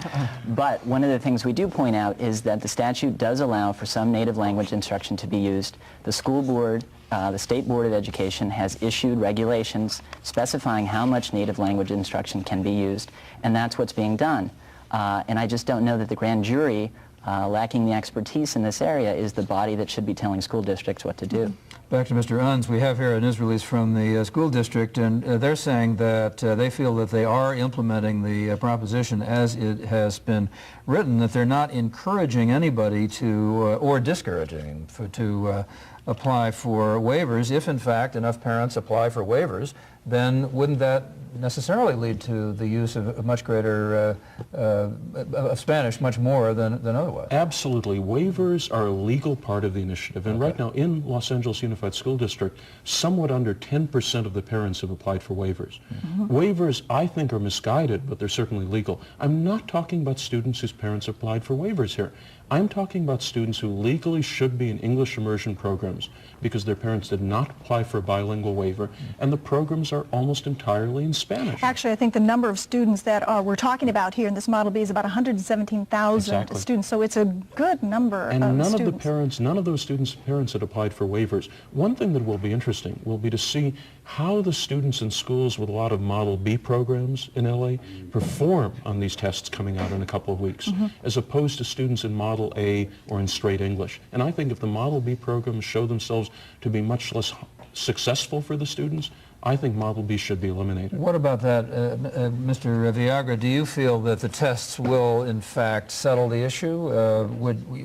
But one of the things we do point out is that the statute does allow for some native language instruction to be used. The school board, the State Board of Education has issued regulations specifying how much native language instruction can be used, and that's what's being done. And I just don't know that the grand jury, lacking the expertise in this area, is the body that should be telling school districts what to do. Back to Mr. Unz. We have here a news release from the school district, and they're saying that they feel that they are implementing the proposition as it has been written, that they're not encouraging anybody to, or discouraging to apply for waivers if in fact enough parents apply for waivers then wouldn't that necessarily lead to the use of a much greater of Spanish, much more than otherwise? Absolutely. Waivers are a legal part of the initiative, and right now in Los Angeles Unified School District, somewhat under 10% of the parents have applied for waivers. Waivers, I think, are misguided, but they're certainly legal. I'm not talking about students whose parents applied for waivers here. I'm talking about students who legally should be in English immersion programs because their parents did not apply for a bilingual waiver, and the programs are almost entirely in Spanish. Actually, I think the number of students that we're talking about here in this Model B is about 117,000 students, so it's a good number and of none students. of the parents, none of those students' parents had applied for waivers. One thing that will be interesting will be to see how the students in schools with a lot of Model B programs in LA perform on these tests coming out in a couple of weeks, as opposed to students in Model A or in straight English. And I think if the Model B programs show themselves to be much less successful for the students, I think Model B should be eliminated. What about that, Mr. Viagra? Do you feel that the tests will, in fact, settle the issue?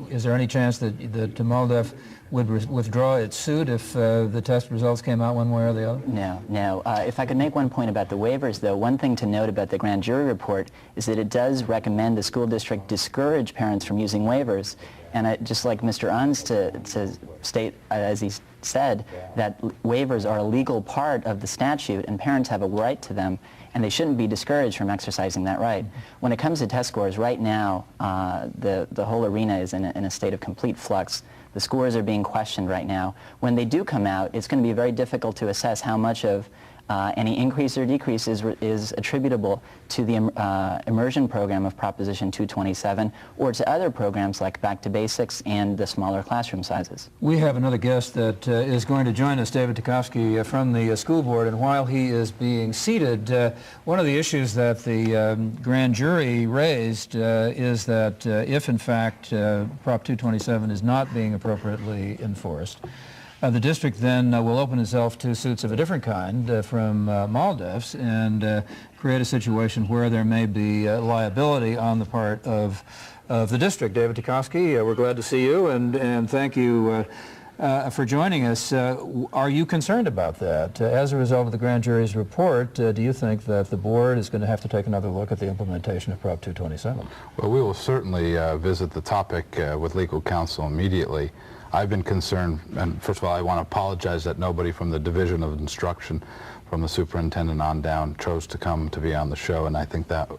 Is there any chance that MALDEF would withdraw its suit if the test results came out one way or the other? No. If I could make one point about the waivers, though, one thing to note about the grand jury report is that it does recommend the school district discourage parents from using waivers. And just like Mr. Unz to state, as he said, that waivers are a legal part of the statute and parents have a right to them, and they shouldn't be discouraged from exercising that right. When it comes to test scores, right now, the whole arena is in a state of complete flux. The scores are being questioned right now. When they do come out, it's going to be very difficult to assess how much of any increase or decrease is attributable to the immersion program of Proposition 227 or to other programs like Back to Basics and the smaller classroom sizes. We have another guest that is going to join us, David Tchaikovsky from the school board, and while he is being seated, one of the issues that the grand jury raised is that if in fact Prop 227 is not being appropriately enforced, the district then will open itself to suits of a different kind from MALDEFs and create a situation where there may be liability on the part of the district. David Tchaikovsky, we're glad to see you, and thank you for joining us. Are you concerned about that? As a result of the grand jury's report, do you think that the board is going to have to take another look at the implementation of Prop 227? Well, we will certainly visit the topic with legal counsel immediately. I've been concerned, and first of all, I want to apologize that nobody from the Division of Instruction, from the superintendent on down, chose to come to be on the show, and I think that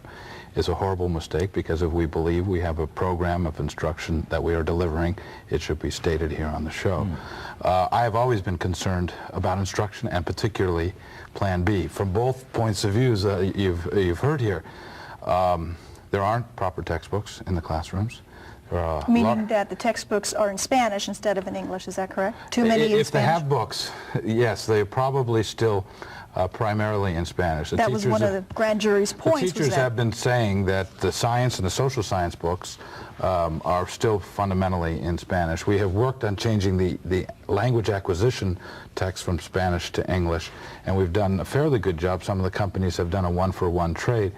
is a horrible mistake, because if we believe we have a program of instruction that we are delivering, it should be stated here on the show. I have always been concerned about instruction, and particularly Plan B. From both points of views you've heard here, there aren't proper textbooks in the classrooms. Meaning that the textbooks are in Spanish instead of in English, is that correct? Too many in Spanish? If they have books, yes, they're probably still primarily in Spanish. That was one of the grand jury's points. The teachers have been saying that the science and the social science books are still fundamentally in Spanish. We have worked on changing the language acquisition text from Spanish to English, and we've done a fairly good job. Some of the companies have done a one-for-one trade.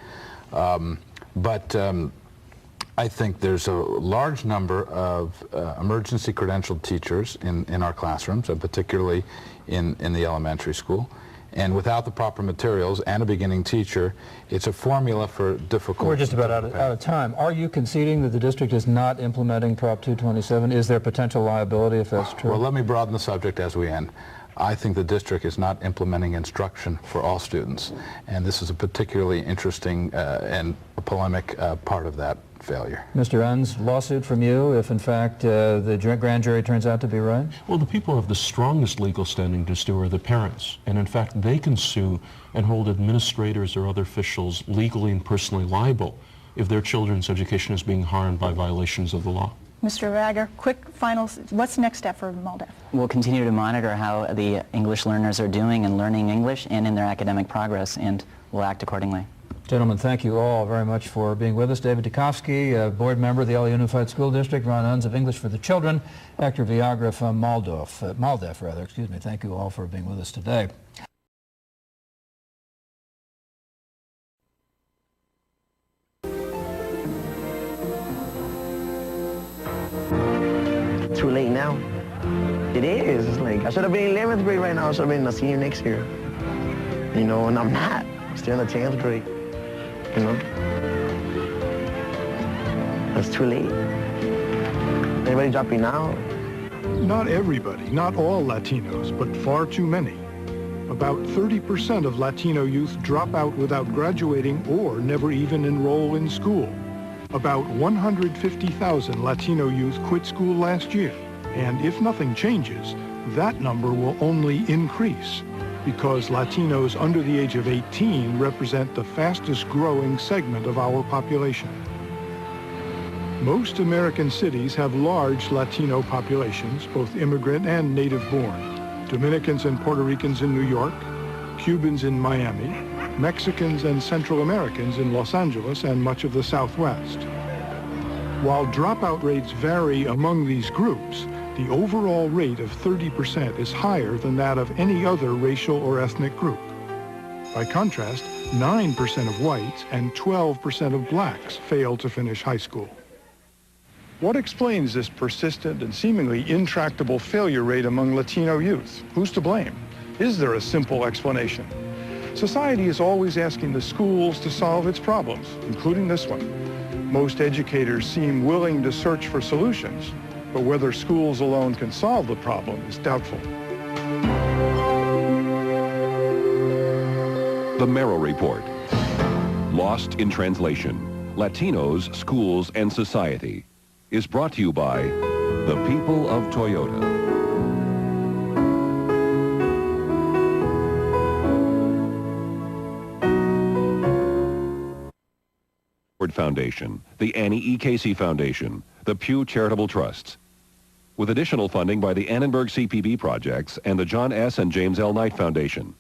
I think there's a large number of emergency credentialed teachers in our classrooms, and particularly in the elementary school. And without the proper materials and a beginning teacher, it's a formula for difficult. We're just about out of time. Are you conceding that the district is not implementing Prop 227? Is there potential liability if that's true? Well, let me broaden the subject as we end. I think the district is not implementing instruction for all students, and this is a particularly interesting and polemic part of that failure. Mr. Unz, lawsuit from you if in fact the grand jury turns out to be right? Well, the people who have the strongest legal standing to sue are the parents, and in fact they can sue and hold administrators or other officials legally and personally liable if their children's education is being harmed by violations of the law. Mr. Rager, quick final, what's the next step for MALDEF? We'll continue to monitor how the English learners are doing in learning English and in their academic progress, and we'll act accordingly. Gentlemen, thank you all very much for being with us. David Tchaikovsky, board member of the LA Unified School District, Ron Unz of English for the Children, Hector Viagra from MALDEF. Thank you all for being with us today. Too late now. It is. It's like, I should have been in 11th grade right now. I should have been a senior next year. you know, and I'm not. I'm still in the 10th grade, you know. It's too late. Anybody dropping out? Not everybody, not all Latinos, but far too many. About 30% of Latino youth drop out without graduating or never even enroll in school. About 150,000 Latino youth quit school last year. And if nothing changes, that number will only increase because Latinos under the age of 18 represent the fastest growing segment of our population. Most American cities have large Latino populations, both immigrant and native-born. Dominicans and Puerto Ricans in New York, Cubans in Miami, Mexicans and Central Americans in Los Angeles and much of the Southwest. While dropout rates vary among these groups, the overall rate of 30% is higher than that of any other racial or ethnic group. By contrast, 9% of whites and 12% of blacks fail to finish high school. What explains this persistent and seemingly intractable failure rate among Latino youth? Who's to blame? Is there a simple explanation? Society is always asking the schools to solve its problems, including this one. Most educators seem willing to search for solutions, but whether schools alone can solve the problem is doubtful. The Merrill Report. Lost in Translation, Latinos, Schools, and Society is brought to you by the people of Toyota. Foundation, the Annie E. Casey Foundation, the Pew Charitable Trusts, with additional funding by the Annenberg CPB projects and the John S. and James L. Knight Foundation.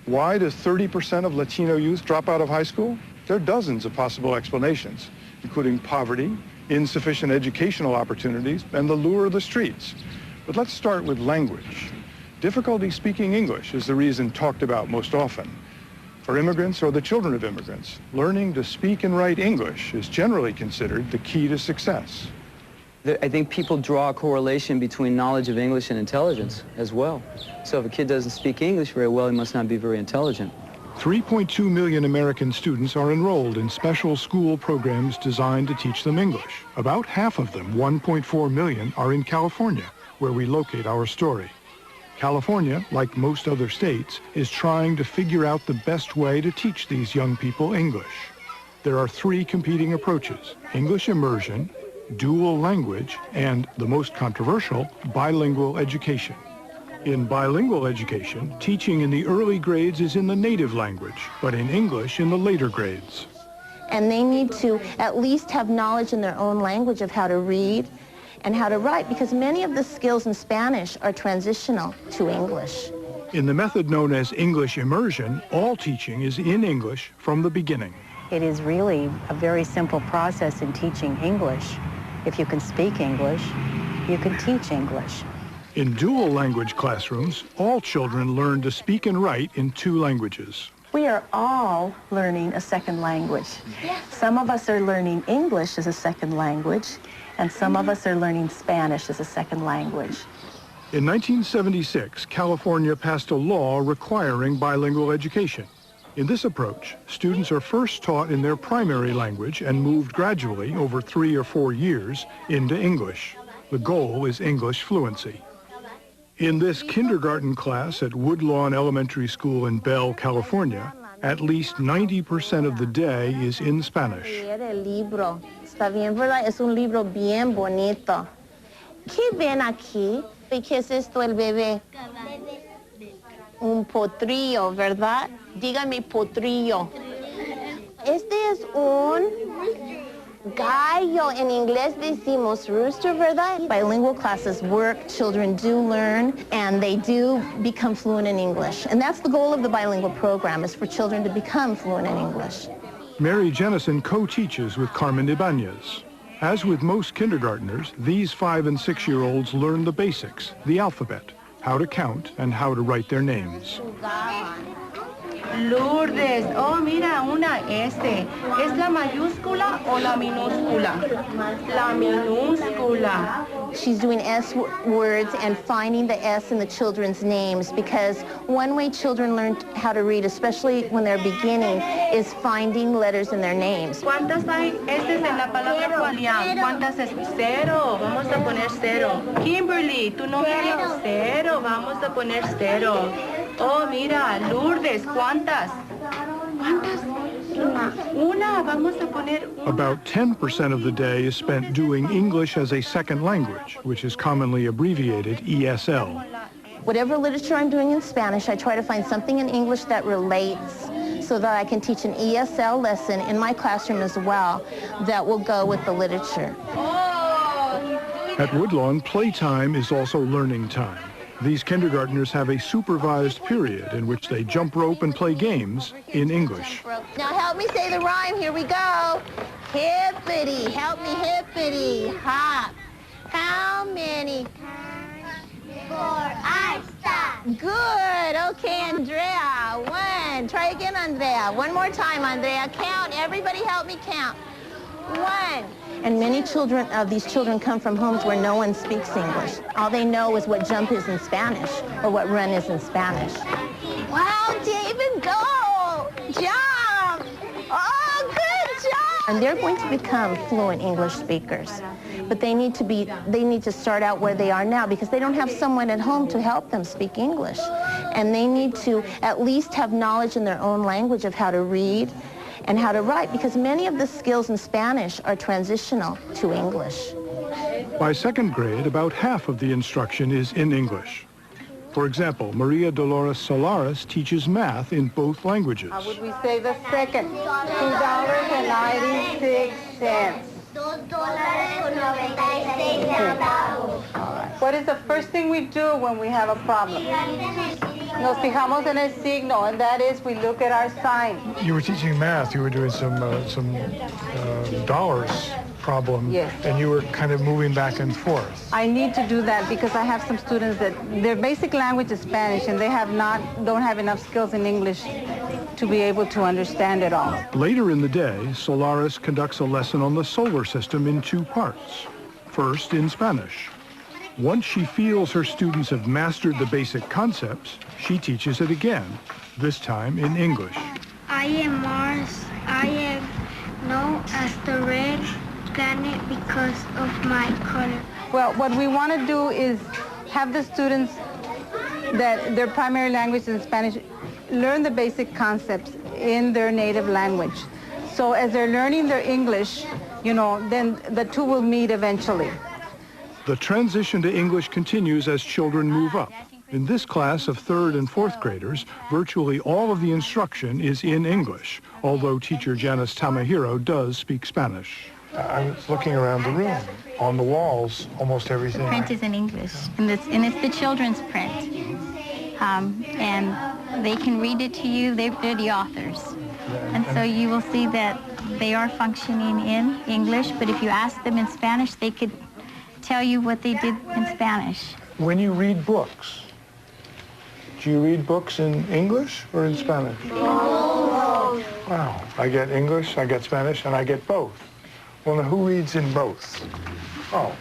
Why does 30% of Latino youth drop out of high school? There are dozens of possible explanations, including poverty, insufficient educational opportunities, and the lure of the streets. But let's start with language. Difficulty speaking English is the reason talked about most often. For immigrants or the children of immigrants, learning to speak and write English is generally considered the key to success. I think people draw a correlation between knowledge of English and intelligence as well. So if a kid doesn't speak English very well, he must not be very intelligent. 3.2 million American students are enrolled in special school programs designed to teach them English. About half of them, 1.4 million, are in California, where we locate our story. California, like most other states, is trying to figure out the best way to teach these young people English. There are three competing approaches: English immersion, dual language, and, the most controversial, bilingual education. In bilingual education, teaching in the early grades is in the native language, but in English in the later grades. And they need to at least have knowledge in their own language of how to read and how to write, because many of the skills in Spanish are transitional to English. In the method known as English immersion, all teaching is in English from the beginning. It is really a very simple process in teaching English. If you can speak English, you can teach English. In dual language classrooms, all children learn to speak and write in two languages. We are all learning a second language. Some of us are learning English as a second language, and some of us are learning Spanish as a second language. In 1976, California passed a law requiring bilingual education. In this approach, students are first taught in their primary language and moved gradually over 3 or 4 years into English. The goal is English fluency. In this kindergarten class at Woodlawn Elementary School in Bell, California, at least 90% of the day is in Spanish. Está bien, ¿verdad? Es un libro bien bonito. ¿Qué ven aquí? ¿Qué es esto, el bebé? Un potrillo, ¿verdad? Dígame potrillo. Este es un gallo. En inglés decimos rooster, ¿verdad? Bilingual classes work, children do learn, and they do become fluent in English. And that's the goal of the bilingual program, is for children to become fluent in English. Mary Jennison co-teaches with Carmen Ibanez. As with most kindergartners, these 5- and 6-year-olds learn the basics, the alphabet, how to count, and how to write their names. Lourdes. Oh, mira, una S. ¿Es la mayúscula o la minúscula? La minúscula. She's doing S words and finding the S in the children's names, because one way children learn how to read, especially when they're beginning, is finding letters in their names. ¿Cuántas hay S en la palabra Julián? ¿Cuántas es? Cero. Vamos a poner cero. Kimberly, tu nombre es cero. Vamos a poner cero. Oh, mira, Lourdes, ¿cuántas? ¿Cuántas? Una. Vamos a poner una. About 10% of the day is spent doing English as a second language, which is commonly abbreviated ESL. Whatever literature I'm doing in Spanish, I try to find something in English that relates so that I can teach an ESL lesson in my classroom as well that will go with the literature. At Woodlawn, playtime is also learning time. These kindergartners have a supervised period in which they jump rope and play games in English. Now help me say the rhyme. Here we go. Hippity, help me hippity, hop. How many times before I stop? Good. Okay, Andrea. One. Try again, Andrea. One more time, Andrea. Count. Everybody help me count. One. And many these children come from homes where no one speaks English. All they know is what jump is in Spanish or what run is in Spanish. Wow, David, go! Jump! Oh, good job! And they're going to become fluent English speakers. But they need to start out where they are now, because they don't have someone at home to help them speak English. And they need to at least have knowledge in their own language of how to read and how to write, because many of the skills in Spanish are transitional to English. By second grade, about half of the instruction is in English. For example, Maria Dolores Solares teaches math in both languages. How would we say the second? $2.96. What is the first thing we do when we have a problem? Nos fijamos en el signo, and that is we look at our sign. You were teaching math. You were doing some dollars problem, yes. And you were kind of moving back and forth. I need to do that because I have some students that their basic language is Spanish, and they don't have enough skills in English to be able to understand it all. Later in the day, Solares conducts a lesson on the solar system in two parts. First, in Spanish. Once she feels her students have mastered the basic concepts, she teaches it again, this time in English. I am Mars. I am known as the red planet because of my color. Well, what we want to do is have the students that their primary language is Spanish learn the basic concepts in their native language. So as they're learning their English, then the two will meet eventually. The transition to English continues as children move up. In this class of 3rd and 4th graders, virtually all of the instruction is in English, although teacher Janice Tamahiro does speak Spanish. I was looking around the room. On the walls, almost everything. The print is in English, and it's the children's print. And they can read it to you. They're the authors. And so you will see that they are functioning in English, but if you ask them in Spanish, they could tell you what they did in Spanish. When you read books, do you read books in English or in Spanish? Both. Wow, I get English, I get Spanish, and I get both. Well, now who reads in both? Oh,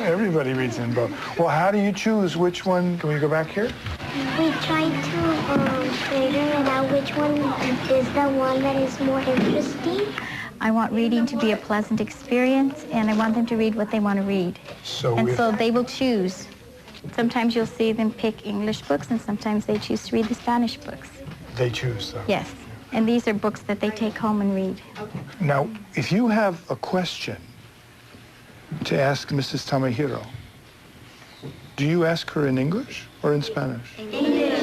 everybody reads in both. Well, how do you choose which one? Can we go back here? We try to figure out which one is the one that is more interesting. I want reading to be a pleasant experience, and I want them to read what they want to read. So they will choose. Sometimes you'll see them pick English books, and sometimes they choose to read the Spanish books. They choose, though. Yes, and these are books that they take home and read. Now, if you have a question to ask Mrs. Tamahiro, do you ask her in English or in Spanish? English.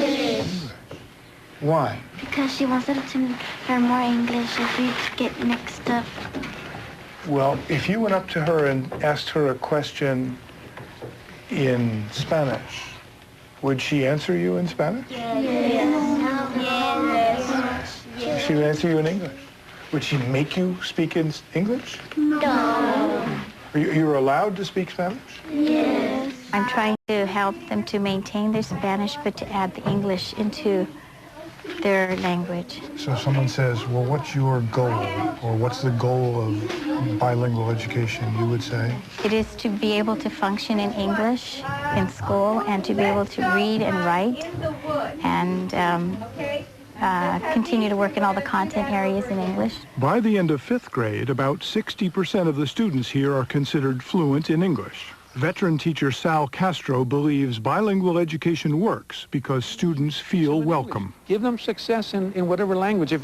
Why? Because she wants us to learn more English if we get mixed up. Well, if you went up to her and asked her a question in Spanish, would she answer you in Spanish? Yes. She would answer you in English. Would she make you speak in English? No. You're allowed to speak Spanish? Yes. I'm trying to help them to maintain their Spanish, but to add the English into their language. So someone says, well, what's your goal? Or what's the goal of bilingual education, you would say? It is to be able to function in English in school and to be able to read and write and continue to work in all the content areas in English. By the end of 5th grade, about 60% of the students here are considered fluent in English. Veteran teacher Sal Castro believes bilingual education works because students feel welcome. Give them success in whatever language. If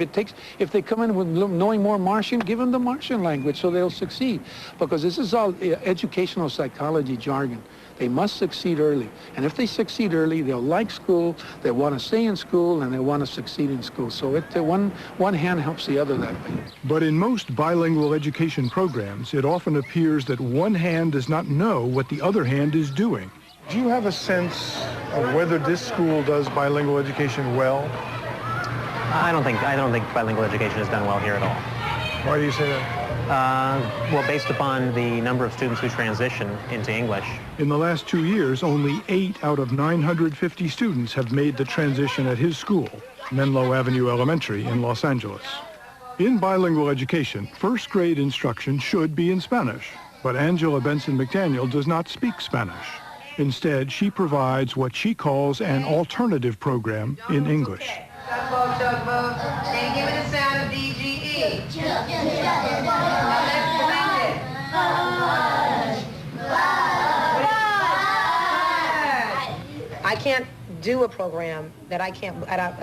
they come in with knowing more Martian, give them the Martian language so they'll succeed. Because this is all educational psychology jargon. They must succeed early. And if they succeed early, they'll like school, they want to stay in school, and they want to succeed in school. So one hand helps the other that way. But in most bilingual education programs, it often appears that one hand does not know what the other hand is doing. Do you have a sense of whether this school does bilingual education well? I don't think bilingual education is done well here at all. Why do you say that? Well, based upon the number of students who transition into English. In the last 2 years, only 8 out of 950 students have made the transition at his school, Menlo Avenue Elementary in Los Angeles. In bilingual education, first grade instruction should be in Spanish, but Angela Benson McDaniel does not speak Spanish. Instead, she provides what she calls an alternative program in English. Tugboat, tugboat. Can you give me the sound of DGE? Now let's blend it. I can't do a program that I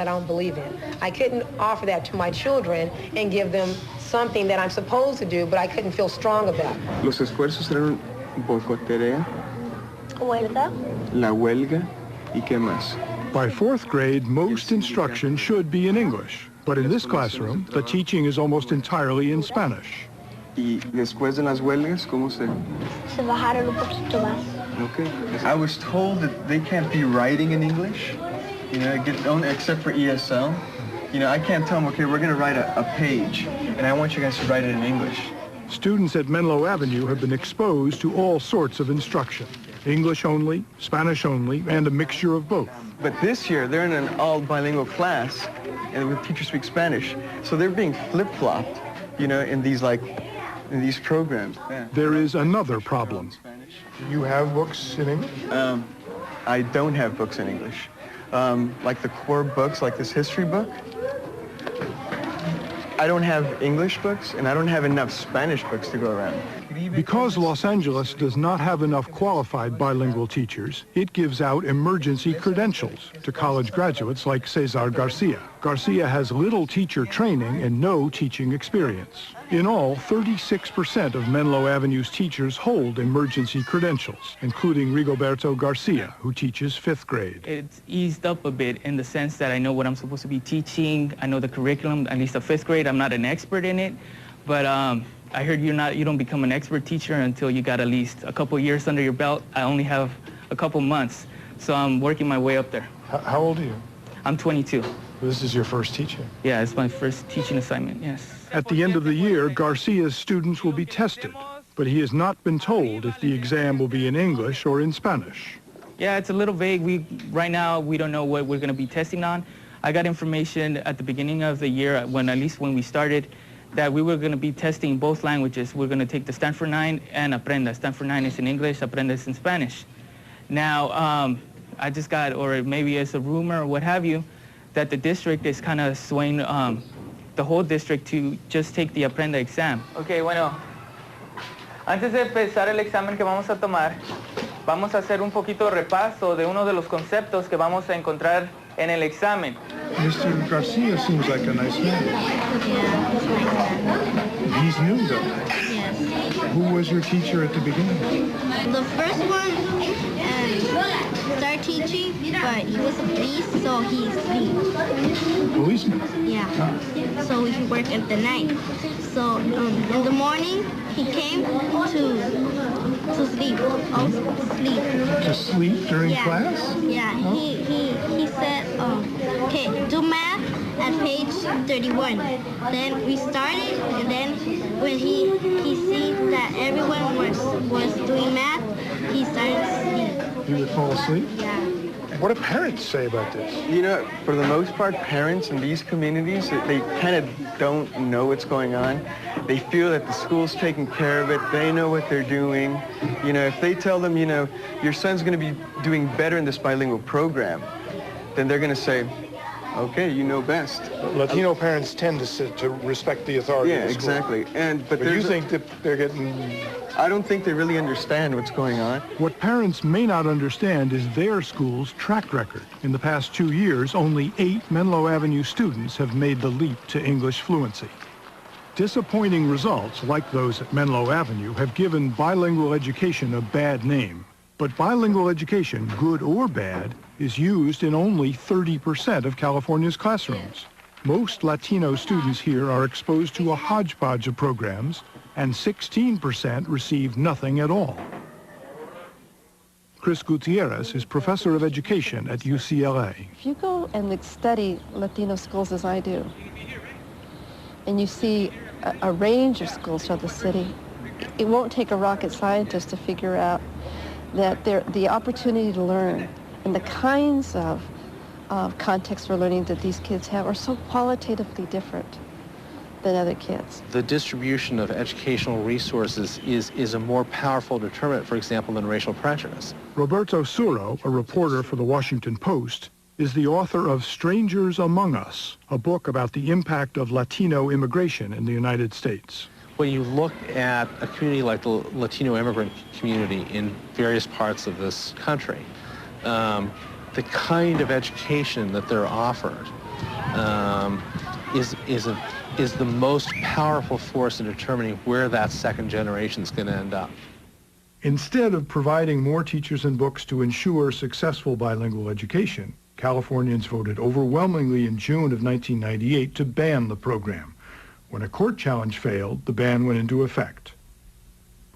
don't believe in. I couldn't offer that to my children and give them something that I'm supposed to do, but I couldn't feel strong about. Los esfuerzos eran boicotería, Huelga. la huelga y qué más. By 4th grade, most instruction should be in English, but in this classroom, the teaching is almost entirely in Spanish. Y después de las huelgas, ¿cómo se? Se bajaron un poquito más. Okay. I was told that they can't be writing in English, except for ESL. I can't tell them, okay, we're going to write a page, and I want you guys to write it in English. Students at Menlo Avenue have been exposed to all sorts of instruction. English only, Spanish only, and a mixture of both. But this year, they're in an all-bilingual class, and the teacher speaks Spanish. So they're being flip-flopped, in these programs. Yeah. There is another problem. You have books in English? I don't have books in English. Like the core books, like this history book. I don't have English books, and I don't have enough Spanish books to go around. Because Los Angeles does not have enough qualified bilingual teachers, it gives out emergency credentials to college graduates like Cesar Garcia. Garcia has little teacher training and no teaching experience. In all, 36% of Menlo Avenue's teachers hold emergency credentials, including Rigoberto Garcia, who teaches 5th grade. It's eased up a bit in the sense that I know what I'm supposed to be teaching. I know the curriculum, at least the 5th grade. I'm not an expert in it, but I heard you don't become an expert teacher until you got at least a couple years under your belt. I only have a couple months, so I'm working my way up there. How old are you? I'm 22. This is your first teaching? Yeah, it's my first teaching assignment, yes. At the end of the year, Garcia's students will be tested, but he has not been told if the exam will be in English or in Spanish. Yeah, it's a little vague. Right now, we don't know what we're going to be testing on. I got information at the beginning of the year, at least when we started, that we were going to be testing both languages. We're going to take the Stanford 9 and Aprenda. Stanford 9 is in English, Aprenda is in Spanish. Now, I just got, or maybe it's a rumor or what have you, that the district is kind of swaying the whole district to just take the Aprenda exam. Okay, bueno. Antes de empezar el examen que vamos a tomar, vamos a hacer un poquito de repaso de uno de los conceptos que vamos a encontrar en el examen. Mr. Garcia seems like a nice man. Yeah, he's like He's new, though. Yes. Who was your teacher at the beginning? The first one started teaching, but he was a police, so he sleep. Policeman? Yeah. So he worked at the night. So in the morning, he came to sleep. To sleep during class? Yeah. Huh? He said, okay, do math at page 31. Then we started, and then when he see that everyone was doing math, he started to sleep. He would fall asleep? Yeah. What do parents say about this? You know, for the most part, parents in these communities, they kind of don't know what's going on. They feel that the school's taking care of it. They know what they're doing. You know, if they tell them, you know, your son's going to be doing better in this bilingual program, then they're going to say, okay, you know best. Latino parents tend to respect the authority of the school. Exactly. But you think that they're getting... I don't think they really understand what's going on. What parents may not understand is their school's track record. In the past 2 years, only 8 Menlo Avenue students have made the leap to English fluency. Disappointing results, like those at Menlo Avenue, have given bilingual education a bad name. But bilingual education, good or bad, is used in only 30% of California's classrooms. Most Latino students here are exposed to a hodgepodge of programs, and 16% receive nothing at all. Chris Gutierrez is professor of education at UCLA. If you go and study Latino schools as I do, and you see a range of schools throughout the city, it won't take a rocket scientist to figure out that the opportunity to learn and the kinds of context for learning that these kids have are so qualitatively different than other kids. The distribution of educational resources is a more powerful determinant, for example, than racial prejudice. Roberto Suro, a reporter for the Washington Post, is the author of Strangers Among Us, a book about the impact of Latino immigration in the United States. When you look at a community like the Latino immigrant community in various parts of this country, the kind of education that they're offered is the most powerful force in determining where that second generation is going to end up. Instead of providing more teachers and books to ensure successful bilingual education, Californians voted overwhelmingly in June of 1998 to ban the program. When a court challenge failed, the ban went into effect.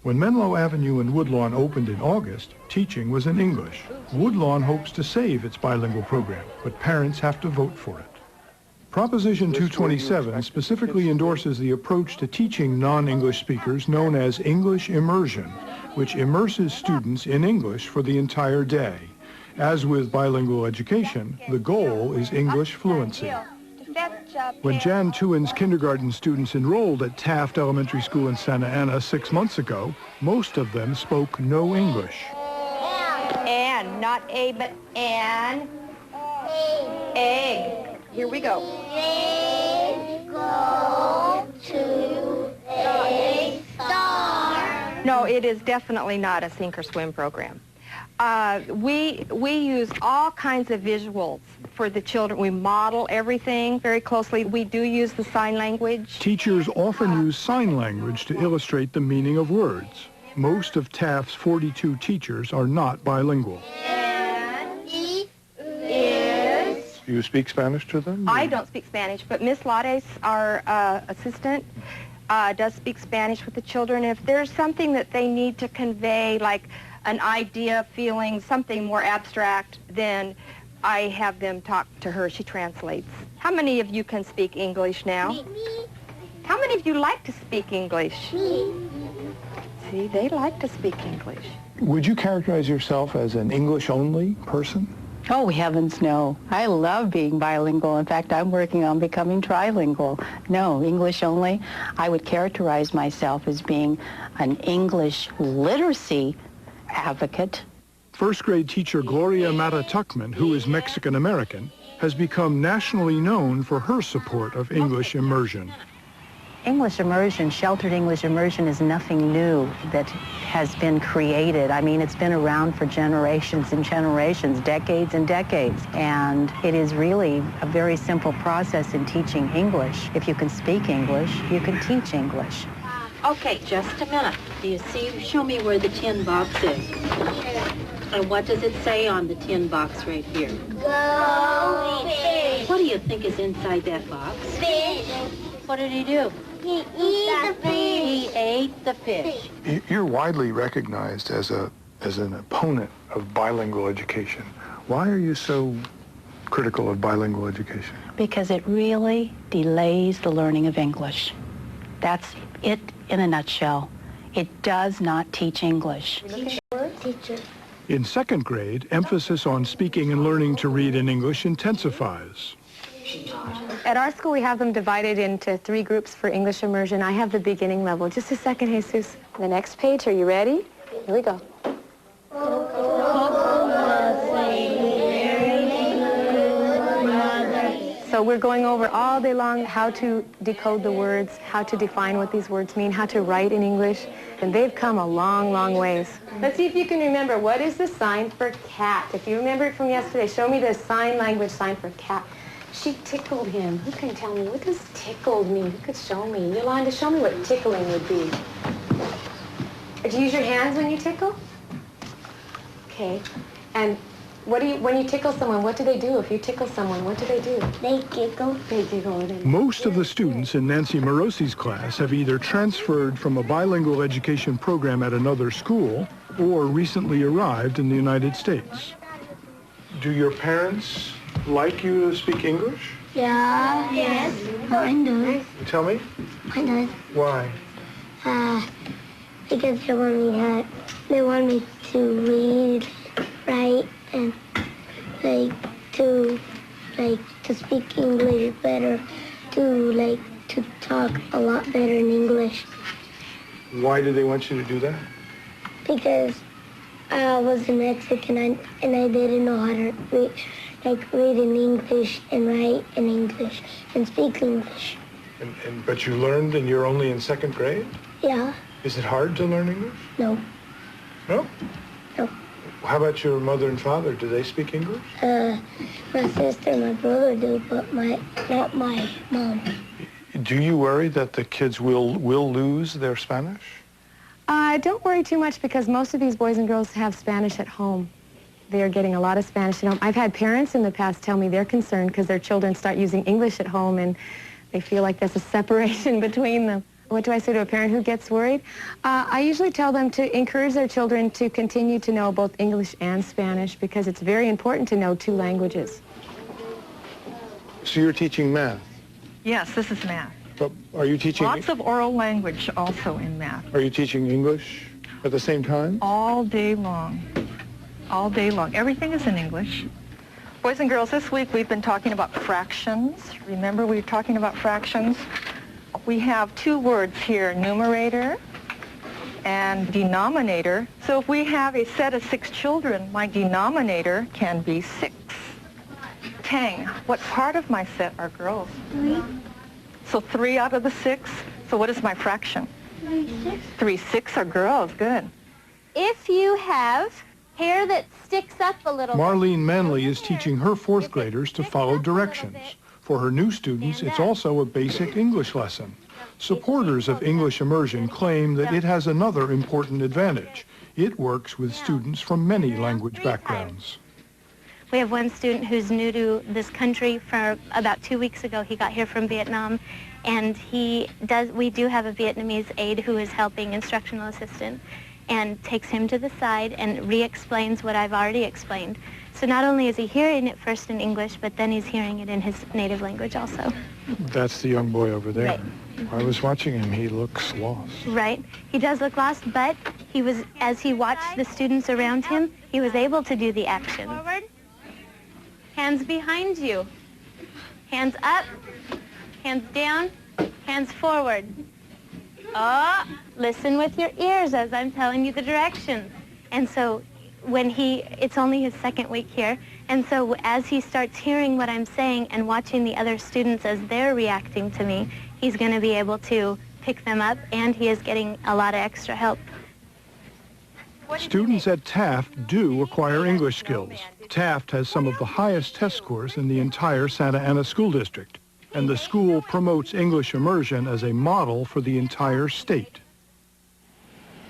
When Menlo Avenue and Woodlawn opened in August, teaching was in English. Woodlawn hopes to save its bilingual program, but parents have to vote for it. Proposition 227 specifically endorses the approach to teaching non-English speakers known as English Immersion, which immerses students in English for the entire day. As with bilingual education, the goal is English fluency. When Jan Tuin's kindergarten students enrolled at Taft Elementary School in Santa Ana 6 months ago, most of them spoke no English. And, not A, but and. Egg. Here we go. Go to a star. No, it is definitely not a sink or swim program. We use all kinds of visuals for the children. We model everything very closely. We do use the sign language. Teachers often use sign language to illustrate the meaning of words. Most of Taft's 42 teachers are not bilingual. Do you speak Spanish to them? I don't speak Spanish, but Miss Lopez, our assistant, does speak Spanish with the children. If there's something that they need to convey, like an idea, feeling, something more abstract, then I have them talk to her. She translates. How many of you can speak English now? Me. How many of you like to speak English? Me. See, they like to speak English. Would you characterize yourself as an English-only person? Oh, heavens, no. I love being bilingual. In fact, I'm working on becoming trilingual. No, English only. I would characterize myself as being an English literacy advocate. First grade teacher Gloria Mata-Tuckman, who is Mexican-American, has become nationally known for her support of English immersion. English immersion, sheltered English immersion, is nothing new that has been created. I mean, it's been around for generations and generations, decades and decades. And it is really a very simple process in teaching English. If you can speak English, you can teach English. Okay, just a minute. Do you see? Show me where the tin box is. And what does it say on the tin box right here? Go fish. What do you think is inside that box? Fish. What did he do? He ate the fish. He ate the fish. You're widely recognized as an opponent of bilingual education. Why are you so critical of bilingual education? Because it really delays the learning of English. That's it in a nutshell. It does not teach English. Teacher. In second grade, emphasis on speaking and learning to read in English intensifies. At our school, we have them divided into 3 groups for English immersion. I have the beginning level. Just a second, Jesus. The next page, are you ready? Here we go. So we're going over all day long how to decode the words, how to define what these words mean, how to write in English. And they've come a long, long ways. Let's see if you can remember, what is the sign for cat? If you remember it from yesterday, show me the sign language sign for cat. She tickled him. Who can tell me? What does tickled mean? Who could show me? Yolanda, show me what tickling would be. Do you use your hands when you tickle? Okay. And when you tickle someone, what do they do? If you tickle someone, what do? They giggle. They giggle. Most of the students in Nancy Morosi's class have either transferred from a bilingual education program at another school or recently arrived in the United States. Do your parents like you to speak English? Yeah. Yes. Mine does. Tell me. Mine does. Why? Because they want me to read, write, and to speak English better, to talk a lot better in English. Why do they want you to do that? Because I was Mexican and I didn't know how to read in English and write in English and speak English. But you learned and you're only in second grade? Yeah. Is it hard to learn English? No. No? No. How about your mother and father? Do they speak English? My sister and my brother do, but not my mom. Do you worry that the kids will lose their Spanish? Don't worry too much because most of these boys and girls have Spanish at home. They are getting a lot of Spanish at home. I've had parents in the past tell me they're concerned because their children start using English at home and they feel like there's a separation between them. What do I say to a parent who gets worried? I usually tell them to encourage their children to continue to know both English and Spanish because it's very important to know 2 languages. So you're teaching math? Yes, this is math. But are you teaching... Lots of oral language also in math. Are you teaching English at the same time? All day long. All day long. Everything is in English. Boys and girls, this week we've been talking about fractions. Remember we were talking about fractions? We have 2 words here, numerator and denominator. So if we have a set of 6 children, my denominator can be 6. Tang, what part of my set are girls? 3. So 3 out of the 6. So what is my fraction? 3 6 are girls. Good. If you have hair that sticks up a little... Marlene Manley is teaching her 4th graders to follow directions. For her new students, it's also a basic English lesson. Supporters of English immersion claim that it has another important advantage. It works with students from many language backgrounds. We have one student who's new to this country. For about 2 weeks ago, he got here from Vietnam, and we do have a Vietnamese aide who is helping, instructional assistant, and takes him to the side and re-explains what I've already explained. So not only is he hearing it first in English, but then he's hearing it in his native language also. That's the young boy over there. Right. I was watching him. He looks lost. Right. He does look lost, but as he watched the students around him, he was able to do the actions. Forward. Hands behind you. Hands up. Hands down. Hands forward. Oh, listen with your ears as I'm telling you the directions. And so it's only his 2nd week here, and so as he starts hearing what I'm saying and watching the other students as they're reacting to me, he's going to be able to pick them up, and he is getting a lot of extra help. Students at Taft do acquire English skills. Taft has some of the highest test scores in the entire Santa Ana School District, and the school promotes English immersion as a model for the entire state.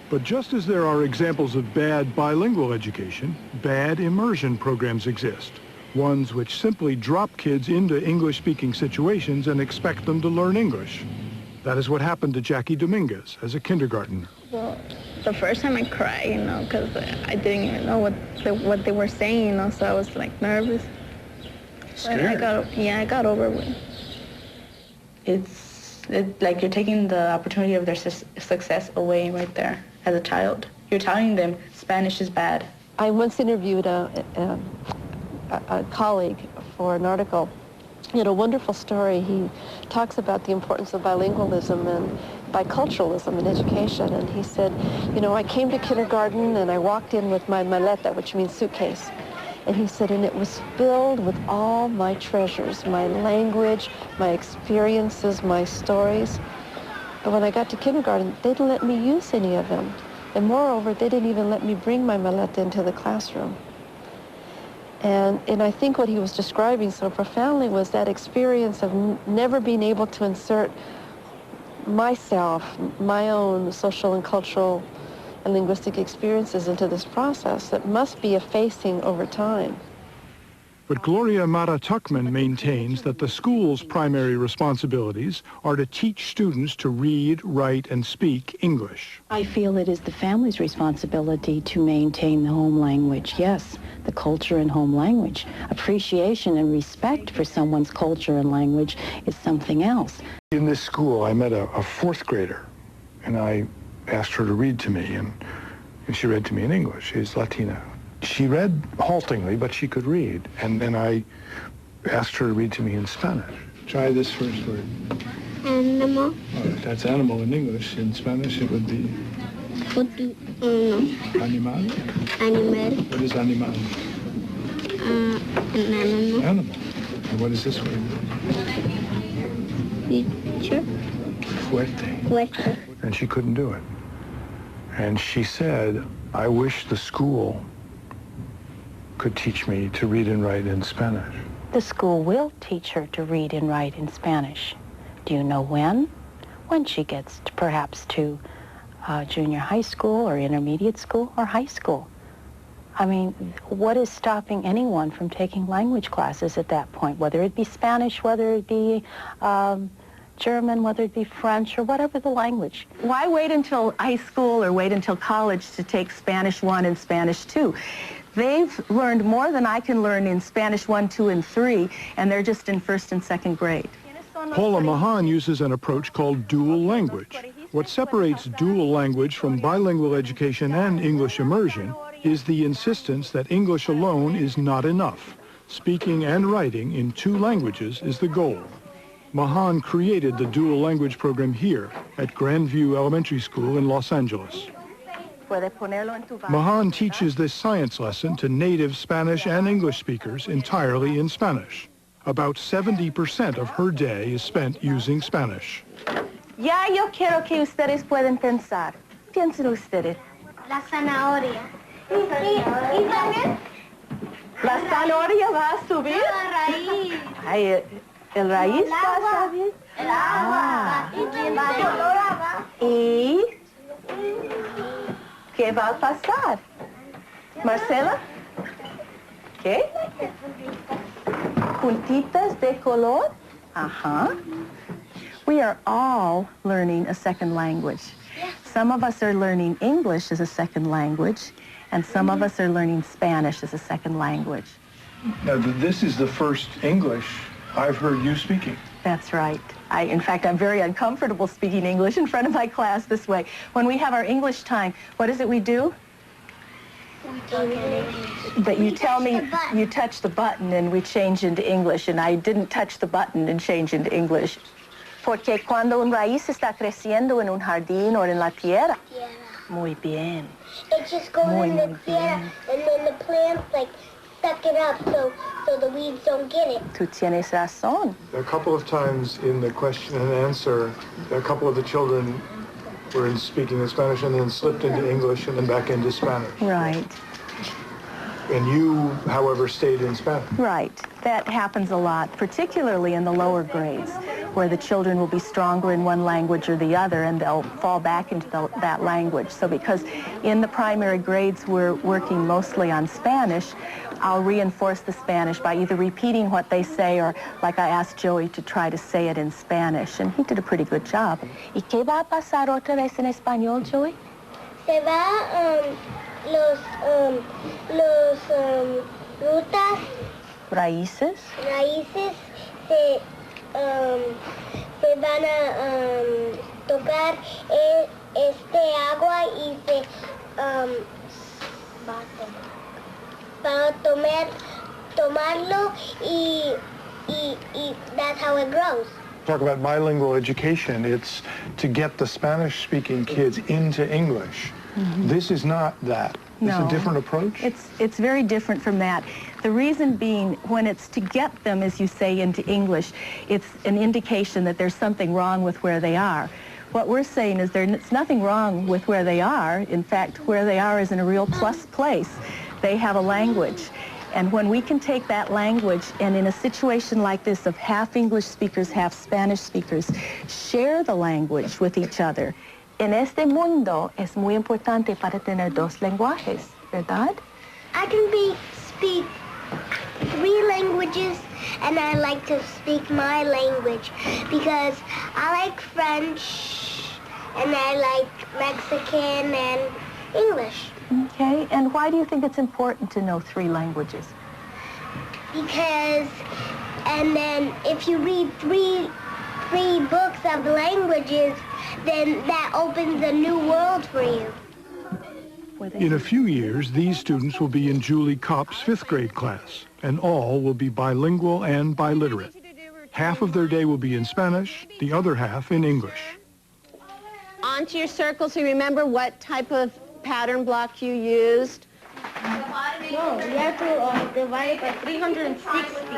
But just as there are examples of bad bilingual education, bad immersion programs exist. Ones which simply drop kids into English-speaking situations and expect them to learn English. That is what happened to Jackie Dominguez as a kindergartner. Well, the first time I cried, because I didn't even know what they were saying, so I was nervous. Scared? I got over it. It's like you're taking the opportunity of their success away right there as a child. You're telling them Spanish is bad. I once interviewed a colleague for an article. He had a wonderful story. He talks about the importance of bilingualism and biculturalism in education. And he said, you know, I came to kindergarten and I walked in with my maleta, which means suitcase. And he said, and it was filled with all my treasures, my language, my experiences, my stories. But when I got to kindergarten, they didn't let me use any of them. And moreover, they didn't even let me bring my maleta into the classroom. And I think what he was describing so profoundly was that experience of never being able to insert myself, my own social and cultural and linguistic experiences into this process that must be effacing over time. But Gloria Mata-Tuckman maintains that the school's primary responsibilities are to teach students to read, write, and speak English. I feel it is the family's responsibility to maintain the home language. Yes, the culture and home language. Appreciation and respect for someone's culture and language is something else. In this school, I met a fourth grader, and I asked her to read to me, and she read to me in English. She's Latina. She read haltingly, but she could read. And then I asked her to read to me in Spanish. Try this first word. Animal. Oh, that's animal in English. In Spanish, it would be... Animal? Animal. What is animal? An animal. Animal. And what is this word? Teacher. Fuerte. Fuerte. And she couldn't do it. And she said, I wish the school could teach me to read and write in Spanish. The school will teach her to read and write in Spanish. Do you know when? When she gets to, perhaps to junior high school or intermediate school or high school. I mean, what is stopping anyone from taking language classes at that point, whether it be Spanish, whether it be German, whether it be French, or whatever the language? Why wait until high school or wait until college to take Spanish 1 and Spanish 2? They've learned more than I can learn in Spanish 1, 2, and 3, and they're just in first and second grade. Paula Mahan uses an approach called dual language. What separates dual language from bilingual education and English immersion is the insistence that English alone is not enough. Speaking and writing in 2 languages is the goal. Mahan created the dual language program here at Grandview Elementary School in Los Angeles. Mahan teaches this science lesson to native Spanish and English speakers entirely in Spanish. About 70% of her day is spent using Spanish. Ya yo quiero que ustedes pueden pensar. Piensen ustedes. La zanahoria. ¿Y también? La zanahoria va a subir. La raíz. Ay, el raíz va a subir. El agua. ¿Y qué va a pasar? Marcela? ¿Qué? Puntitas de color? Uh-huh. We are all learning a second language. Some of us are learning English as a second language, and some of us are learning Spanish as a second language. Now, this is the first English I've heard you speaking. That's right. In fact, I'm very uncomfortable speaking English in front of my class this way. When we have our English time, what is it we do? But you tell me you touch the button and we change into English, and I didn't touch the button and change into English. Porque cuando un raíz está creciendo en un jardín o en la tierra. Muy bien. It just goes in the tierra, and then the plants like suck it up so the weeds don't get it. Tú tienes razón. A couple of times in the question and answer, a couple of the children were speaking in Spanish and then slipped into English and then back into Spanish. Right. And you, however, stayed in Spanish. Right. That happens a lot, particularly in the lower grades, where the children will be stronger in one language or the other, and they'll fall back into that language. So because in the primary grades we're working mostly on Spanish, I'll reinforce the Spanish by either repeating what they say or, like I asked Joey to try to say it in Spanish, and he did a pretty good job. ¿Y qué va a pasar otra vez en español, Joey? Se va los frutas, raíces se van a tocar agua y se para tomarlo y that's how it grows. Talk about bilingual education. It's to get the Spanish-speaking kids into English. This is not that. It's a different approach? It's very different from that. The reason being, when it's to get them, as you say, into English, it's an indication that there's something wrong with where they are. What we're saying is there's nothing wrong with where they are. In fact, where they are is in a real plus place. They have a language. And when we can take that language and in a situation like this of half English speakers, half Spanish speakers, share the language with each other. En este mundo es muy importante para tener dos lenguajes, ¿verdad? I can speak 3 languages, and I like to speak my language because I like French, and I like Mexican and English. Okay, and why do you think it's important to know 3 languages? Because, and then if you read three books of languages, then that opens a new world for you. In a few years, these students will be in Julie Kopp's 5th grade class, and all will be bilingual and biliterate. Half of their day will be in Spanish, the other half in English. Onto your circle, so you remember what type of pattern block you used. No, you have to divide it by 360.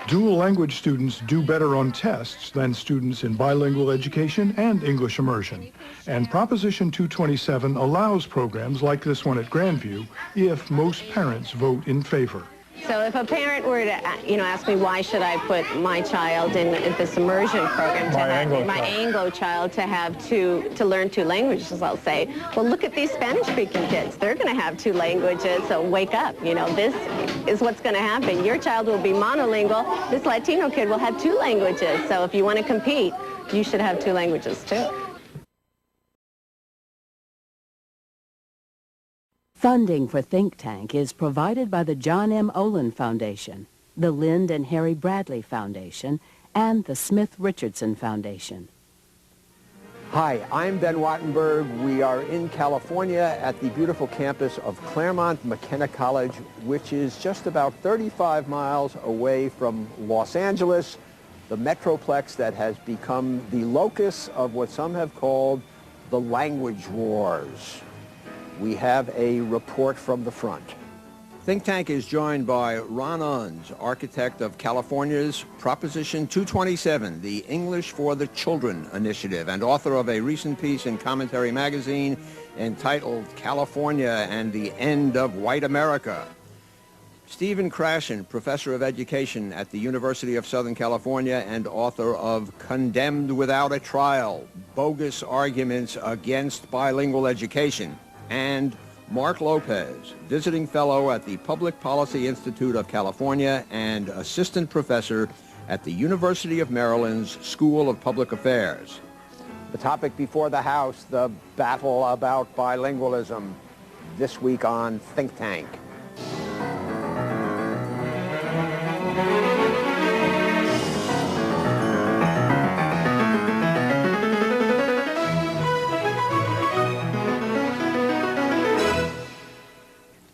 Dual language students do better on tests than students in bilingual education and English immersion. And Proposition 227 allows programs like this one at Grandview if most parents vote in favor. So if a parent were to, ask me why should I put my child in this immersion program my Anglo child to learn 2 languages, I'll say, well, look at these Spanish-speaking kids. They're going to have 2 languages, so wake up. This is what's going to happen. Your child will be monolingual. This Latino kid will have 2 languages. So if you want to compete, you should have 2 languages too. Funding for Think Tank is provided by the John M. Olin Foundation, the Lynd and Harry Bradley Foundation, and the Smith Richardson Foundation. Hi, I'm Ben Wattenberg. We are in California at the beautiful campus of Claremont McKenna College, which is just about 35 miles away from Los Angeles, the metroplex that has become the locus of what some have called the language wars. We have a report from the front. Think Tank is joined by Ron Unz, architect of California's Proposition 227, the English for the Children initiative, and author of a recent piece in Commentary magazine entitled California and the End of White America. Stephen Krashen, professor of education at the University of Southern California and author of Condemned Without a Trial, Bogus Arguments Against Bilingual Education. And Mark Lopez, visiting fellow at the Public Policy Institute of California and assistant professor at the University of Maryland's School of Public Affairs. The topic before the House, the battle about bilingualism, this week on Think Tank.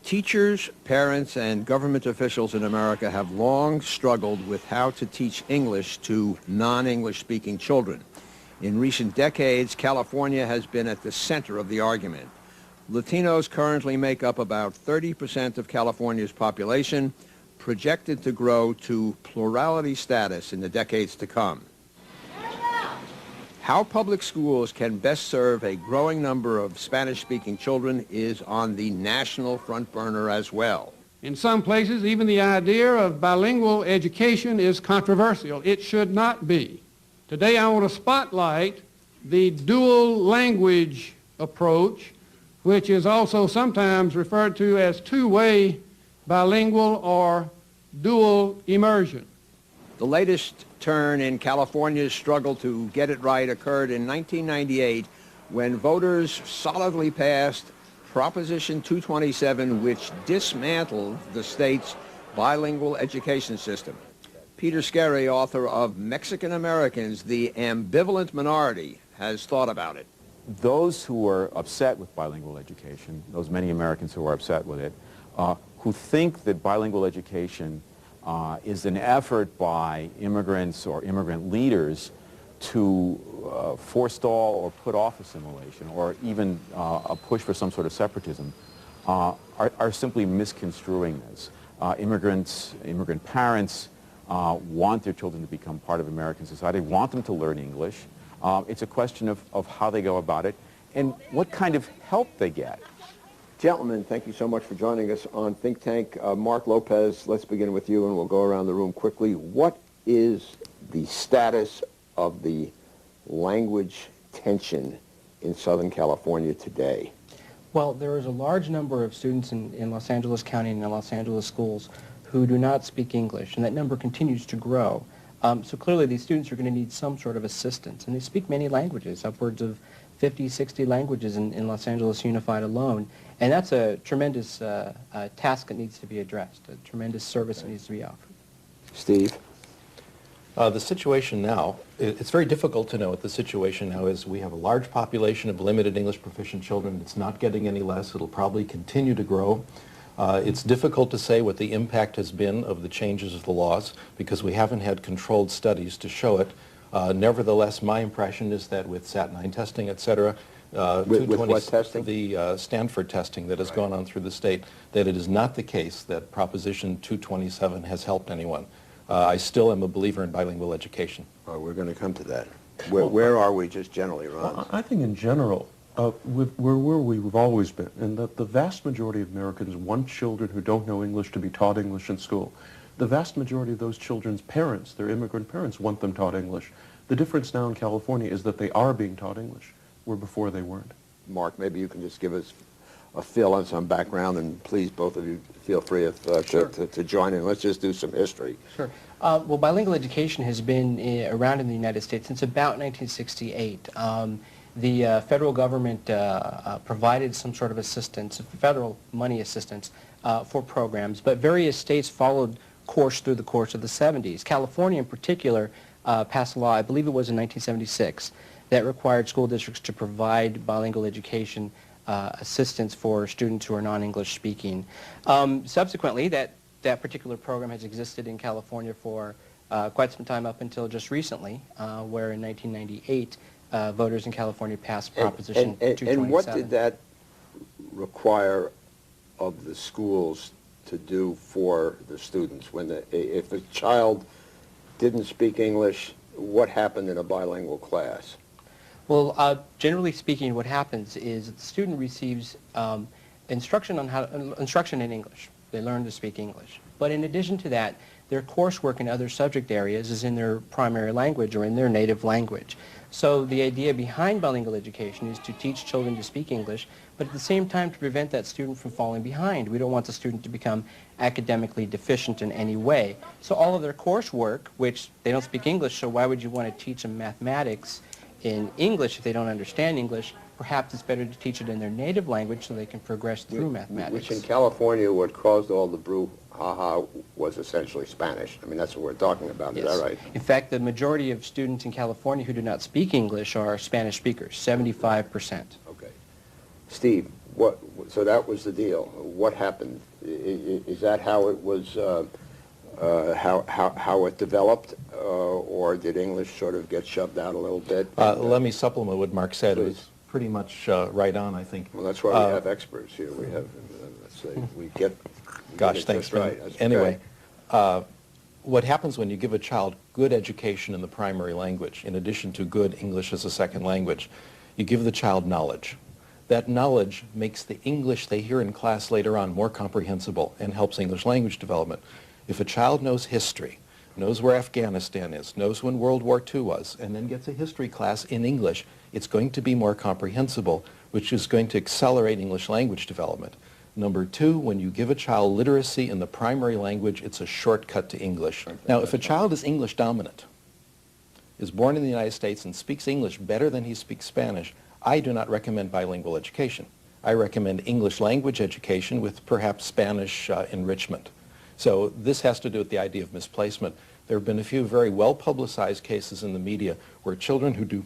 Teachers, parents, and government officials in America have long struggled with how to teach English to non-English speaking children. In recent decades, California has been at the center of the argument. Latinos currently make up about 30% of California's population, projected to grow to plurality status in the decades to come. How public schools can best serve a growing number of Spanish-speaking children is on the national front burner as well. In some places, even the idea of bilingual education is controversial. It should not be. Today, I want to spotlight the dual language approach, which is also sometimes referred to as two-way bilingual or dual immersion. The latest turn in California's struggle to get it right occurred in 1998 when voters solidly passed Proposition 227, which dismantled the state's bilingual education system. Peter Skerry, author of Mexican Americans, the Ambivalent Minority, has thought about it. Those who are upset with bilingual education, those many Americans who are upset with it, who think that bilingual education is an effort by immigrants or immigrant leaders to forestall or put off assimilation, or even a push for some sort of separatism, are simply misconstruing this. Immigrant parents want their children to become part of American society, want them to learn English. It's a question of how they go about it and what kind of help they get. Gentlemen, thank you so much for joining us on Think Tank. Mark Lopez, let's begin with you and we'll go around the room quickly. What is the status of the language tension in Southern California today? Well, there is a large number of students in Los Angeles County and in Los Angeles schools who do not speak English, and that number continues to grow. So clearly these students are going to need some sort of assistance, and they speak many languages, upwards of 50, 60 languages in Los Angeles Unified alone, and that's a tremendous task that needs to be addressed, a tremendous service that needs to be offered. Steve? The situation now, it's very difficult to know what the situation now is. We have a large population of limited English proficient children. It's not getting any less. It'll probably continue to grow. It's difficult to say what the impact has been of the changes of the laws because we haven't had controlled studies to show it. Nevertheless, my impression is that with Sat-9 testing, et cetera, with what testing? The Stanford testing that has gone on through the state, that it is not the case that Proposition 227 has helped anyone. I still am a believer in bilingual education. We're going to come to that. Where are we just generally, Ron? Well, I think in general, we're where we've always been, and that the vast majority of Americans want children who don't know English to be taught English in school. The vast majority of those children's parents, their immigrant parents, want them taught English. The difference now in California is that they are being taught English, where before they weren't. Mark, maybe you can just give us a fill on some background, and please, both of you, feel free to join in. Let's just do some history. Sure. Well, bilingual education has been around in the United States since about 1968. The federal government provided some sort of assistance, federal money assistance, for programs, but various states followed course through the course of the 70s. California in particular passed a law, I believe it was in 1976, that required school districts to provide bilingual education assistance for students who are non-English speaking. Subsequently, that particular program has existed in California for quite some time up until just recently, where in 1998 voters in California passed Proposition 227. And what did that require of the schools to do for the students? If a child didn't speak English, what happened in a bilingual class? Well, generally speaking, what happens is that the student receives instruction in English. They learn to speak English. But in addition to that, their coursework in other subject areas is in their primary language or in their native language. So the idea behind bilingual education is to teach children to speak English, but at the same time to prevent that student from falling behind. We don't want the student to become academically deficient in any way. So all of their coursework, which they don't speak English, so why would you want to teach them mathematics in English if they don't understand English? Perhaps it's better to teach it in their native language so they can progress through mathematics. Which in California, what caused all the brouhaha was essentially Spanish. I mean, that's what we're talking about. Yes. Is that right? In fact, the majority of students in California who do not speak English are Spanish speakers, 75%. Okay. Steve, so that was the deal. What happened? Is that how it was, how it developed, or did English sort of get shoved out a little bit? Let me supplement what Mark said. Please. It was pretty much right on, I think. Well, that's why we have experts here. We have, let's say, we get Gosh, thanks. Right. Anyway, what happens when you give a child good education in the primary language, in addition to good English as a second language, you give the child knowledge. That knowledge makes the English they hear in class later on more comprehensible and helps English language development. If a child knows history, knows where Afghanistan is, knows when World War II was, and then gets a history class in English, it's going to be more comprehensible, which is going to accelerate English language development. Number two, when you give a child literacy in the primary language, it's a shortcut to English. Now, if a child is English dominant, is born in the United States and speaks English better than he speaks Spanish, I do not recommend bilingual education. I recommend English language education with perhaps Spanish enrichment. So this has to do with the idea of misplacement. There have been a few very well-publicized cases in the media where children who do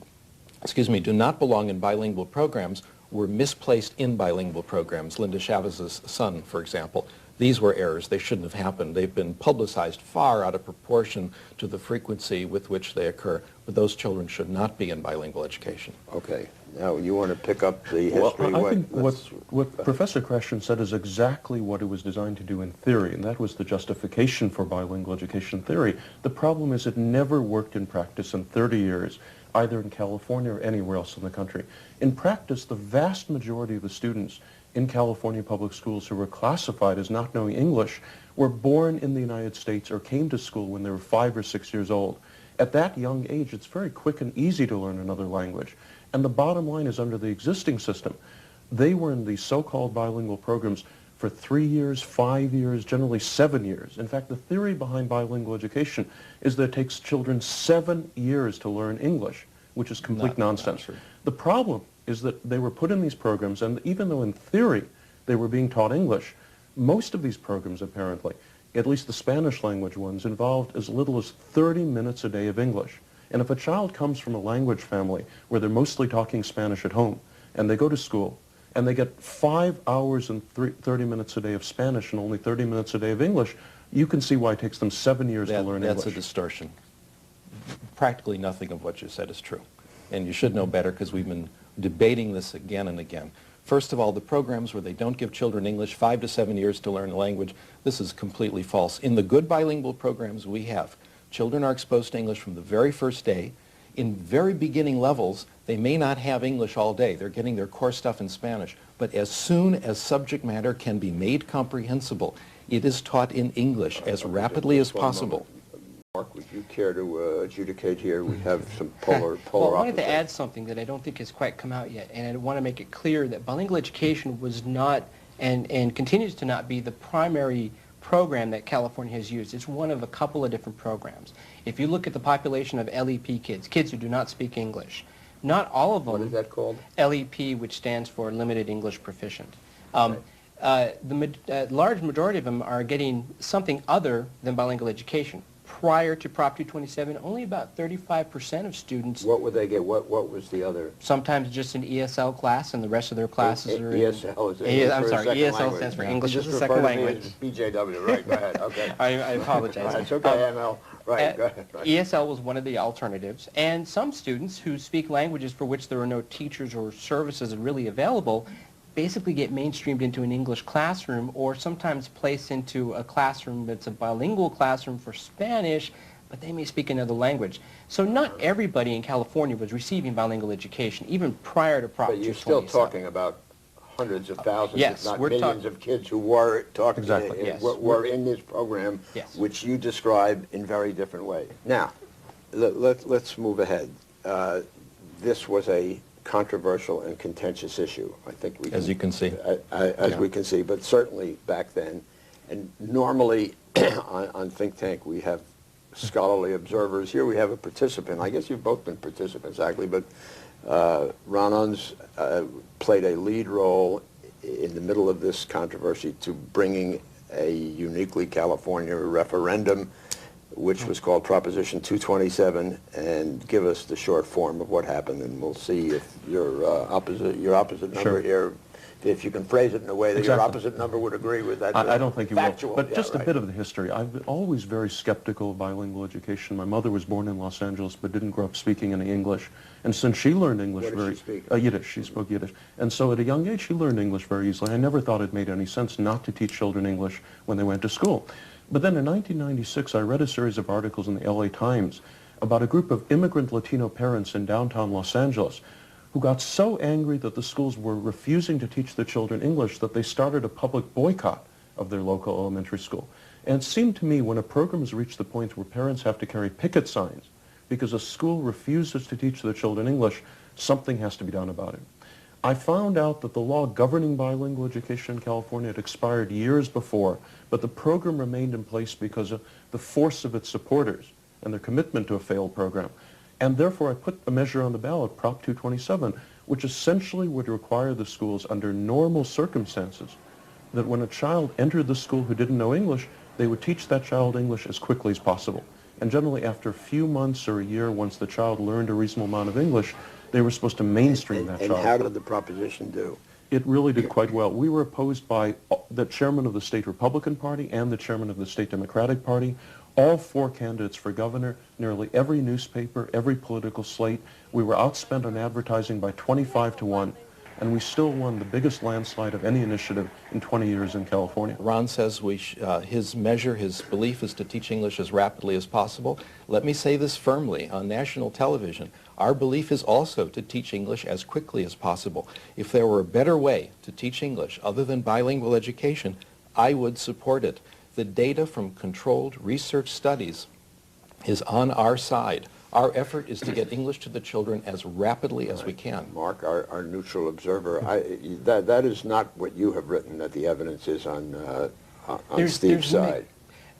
not belong in bilingual programs were misplaced in bilingual programs. Linda Chavez's son, for example, These were errors. They shouldn't have happened. They've been publicized far out of proportion to the frequency with which they occur. But those children should not be in bilingual education. Okay. Now, you want to pick up the history? Well, I think what Professor Kreshchen said is exactly what it was designed to do in theory, and that was the justification for bilingual education theory. The problem is it never worked in practice in 30 years, either in California or anywhere else in the country. In practice, the vast majority of the students in California public schools who were classified as not knowing English were born in the United States or came to school when they were 5 or 6 years old. At that young age, it's very quick and easy to learn another language. And the bottom line is, under the existing system, they were in these so-called bilingual programs for 3 years, 5 years, generally 7 years. In fact, the theory behind bilingual education is that it takes children 7 years to learn English, which is complete nonsense. The problem is that they were put in these programs, and even though in theory they were being taught English, most of these programs apparently, at least the Spanish language ones, involved as little as 30 minutes a day of English. And if a child comes from a language family where they're mostly talking Spanish at home, and they go to school, and they get 5 hours and 30 minutes a day of Spanish and only 30 minutes a day of English, you can see why it takes them 7 years to learn English. That's a distortion. Practically nothing of what you said is true. And you should know better, because we've been debating this again and again. First of all, the programs where they don't give children English 5 to 7 years to learn a language, this is completely false. In the good bilingual programs we have, children are exposed to English from the very first day. In very beginning levels, they may not have English all day. They're getting their core stuff in Spanish. But as soon as subject matter can be made comprehensible, it is taught in English as rapidly as possible. Mark, would you care to adjudicate here? We have some polar Well, I wanted to add something that I don't think has quite come out yet, and I want to make it clear that bilingual education was not, and continues to not be, the primary program that California has used. It's one of a couple of different programs. If you look at the population of LEP kids, kids who do not speak English, not all of them... What is that called? LEP, which stands for Limited English Proficient. The large majority of them are getting something other than bilingual education. Prior to Prop 227, only about 35% of students... What would they get? What was the other? Sometimes just an ESL class, and the rest of their classes are... ESL is I'm sorry, ESL stands for English as a Second Language. BJW, right, go ahead, okay. I apologize. It's okay, ML. Right, go ahead. Right. ESL was one of the alternatives, and some students who speak languages for which there are no teachers or services really available basically get mainstreamed into an English classroom, or sometimes placed into a classroom that's a bilingual classroom for Spanish, but they may speak another language. So not everybody in California was receiving bilingual education, even prior to Prop 227. But you're still talking about hundreds of thousands, yes, if not millions of kids who were talking, were in this program, which you describe in very different ways. Now, let's move ahead. This was a controversial and contentious issue. I think we can, as you can see, we can see, but certainly back then. And normally on Think Tank we have scholarly observers. Here we have a participant. I guess you've both been participants, actually, but Ron Unz played a lead role in the middle of this controversy to bringing a uniquely California referendum, which was called Proposition 227, and give us the short form of what happened, and we'll see if your opposite number here, if you can phrase it in a way that your opposite number would agree with that. I don't think you will. But just right. a bit of the history. I've been always very skeptical of bilingual education. My mother was born in Los Angeles but didn't grow up speaking any English. And since she learned English Yiddish, she spoke Yiddish. And so at a young age she learned English very easily. I never thought it made any sense not to teach children English when they went to school. But then in 1996, I read a series of articles in the LA Times about a group of immigrant Latino parents in downtown Los Angeles who got so angry that the schools were refusing to teach their children English that they started a public boycott of their local elementary school. And it seemed to me, when a program has reached the point where parents have to carry picket signs because a school refuses to teach their children English, something has to be done about it. I found out that the law governing bilingual education in California had expired years before, but the program remained in place because of the force of its supporters and their commitment to a failed program. And therefore I put a measure on the ballot, Prop 227, which essentially would require the schools under normal circumstances that when a child entered the school who didn't know English, they would teach that child English as quickly as possible. And generally after a few months or a year, once the child learned a reasonable amount of English, they were supposed to mainstream that child. And how did the proposition do? It really did quite well. We were opposed by the chairman of the state Republican Party and the chairman of the state Democratic Party. All 4 candidates for governor, nearly every newspaper, every political slate. We were outspent on advertising by 25-1, and we still won the biggest landslide of any initiative in 20 years in California. Ron says his belief is to teach English as rapidly as possible. Let me say this firmly on national television. Our belief is also to teach English as quickly as possible. If there were a better way to teach English other than bilingual education, I would support it. The data from controlled research studies is on our side. Our effort is to get English to the children as rapidly as we can. Mark, our neutral observer, that is not what you have written, that the evidence is on Steve's side.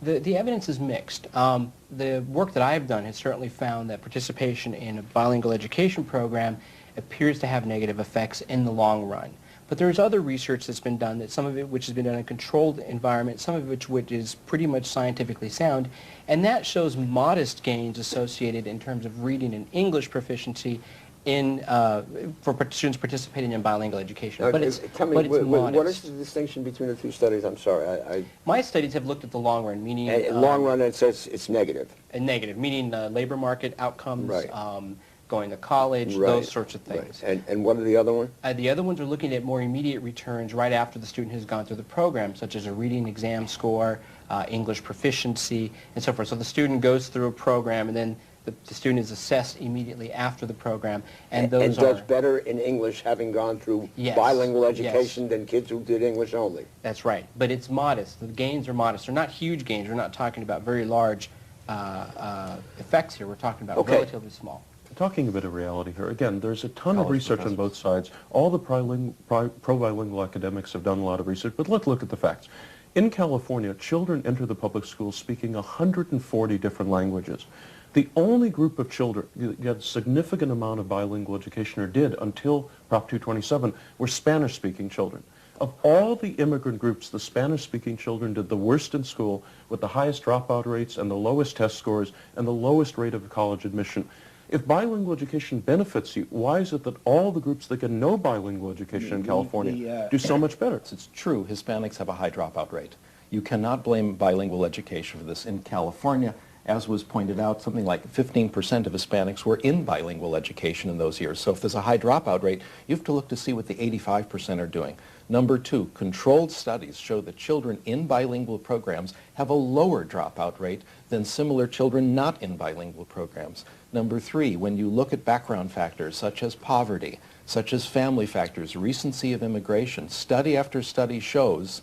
The evidence is mixed. The work that I've done has certainly found that participation in a bilingual education program appears to have negative effects in the long run. But there's other research that's been done, some of it which has been done in a controlled environment, some of which is pretty much scientifically sound, and that shows modest gains associated in terms of reading and English proficiency for students participating in bilingual education. But it's modest. What is the distinction between the two studies? I'm sorry. My studies have looked at the long run, meaning... long run, it says it's negative. Negative, meaning labor market outcomes, right. Going to college, right. Those sorts of things. Right. And what are the other ones? The other ones are looking at more immediate returns right after the student has gone through the program, such as a reading exam score, English proficiency, and so forth. So the student goes through a program, and then the student is assessed immediately after the program, and does better in English having gone through bilingual education than kids who did English only. That's right, but it's modest. The gains are modest. They're not huge gains. We're not talking about very large effects here. We're talking about relatively small. Talking a bit of reality here, again, there's a ton of research on both sides. All the pro-bilingual academics have done a lot of research, but let's look at the facts. In California, children enter the public schools speaking 140 different languages. The only group of children that had a significant amount of bilingual education, or did until Prop 227, were Spanish-speaking children. Of all the immigrant groups, the Spanish-speaking children did the worst in school, with the highest dropout rates and the lowest test scores and the lowest rate of college admission. If bilingual education benefits you, why is it that all the groups that get no bilingual education in California do so much better? It's true, Hispanics have a high dropout rate. You cannot blame bilingual education for this. In California, as was pointed out, something like 15% of Hispanics were in bilingual education in those years. So if there's a high dropout rate, you have to look to see what the 85% are doing. Number two, controlled studies show that children in bilingual programs have a lower dropout rate than similar children not in bilingual programs. Number three, when you look at background factors such as poverty, such as family factors, recency of immigration, study after study shows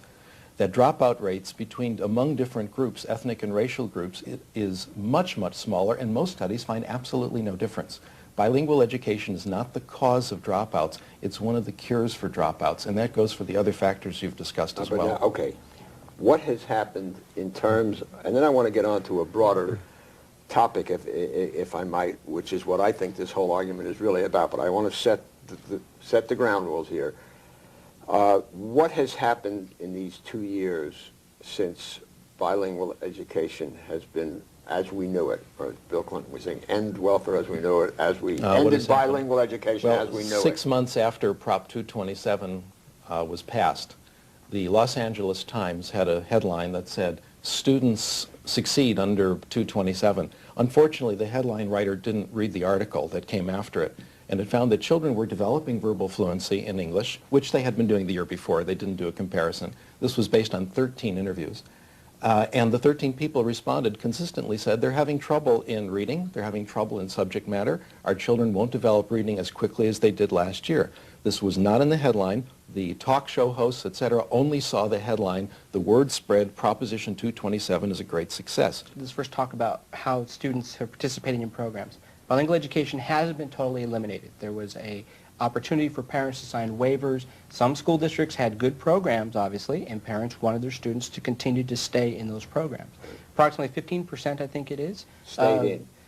that dropout rates among different groups, ethnic and racial groups, is much, much smaller, and most studies find absolutely no difference. Bilingual education is not the cause of dropouts, it's one of the cures for dropouts, and that goes for the other factors you've discussed as well. Okay, what has happened in terms, and then I want to get on to a broader topic, if I might, which is what I think this whole argument is really about, but I want to set the ground rules here. What has happened in these 2 years since bilingual education has been as we knew it, or as Bill Clinton was saying, end welfare as we knew it, as we ended bilingual education as we knew it? 6 months after Prop 227 was passed, the Los Angeles Times had a headline that said, "Students succeed under 227." Unfortunately, the headline writer didn't read the article that came after it, and it found that children were developing verbal fluency in English, which they had been doing the year before. They didn't do a comparison. This was based on 13 interviews. And the 13 people responded consistently said they're having trouble in reading, they're having trouble in subject matter. Our children won't develop reading as quickly as they did last year. This was not in the headline. The talk show hosts, etc., only saw the headline. The word spread, Proposition 227 is a great success. Let's first talk about how students are participating in programs. Bilingual education hasn't been totally eliminated. There was an opportunity for parents to sign waivers. Some school districts had good programs, obviously, and parents wanted their students to continue to stay in those programs. Approximately 15%, I think it is,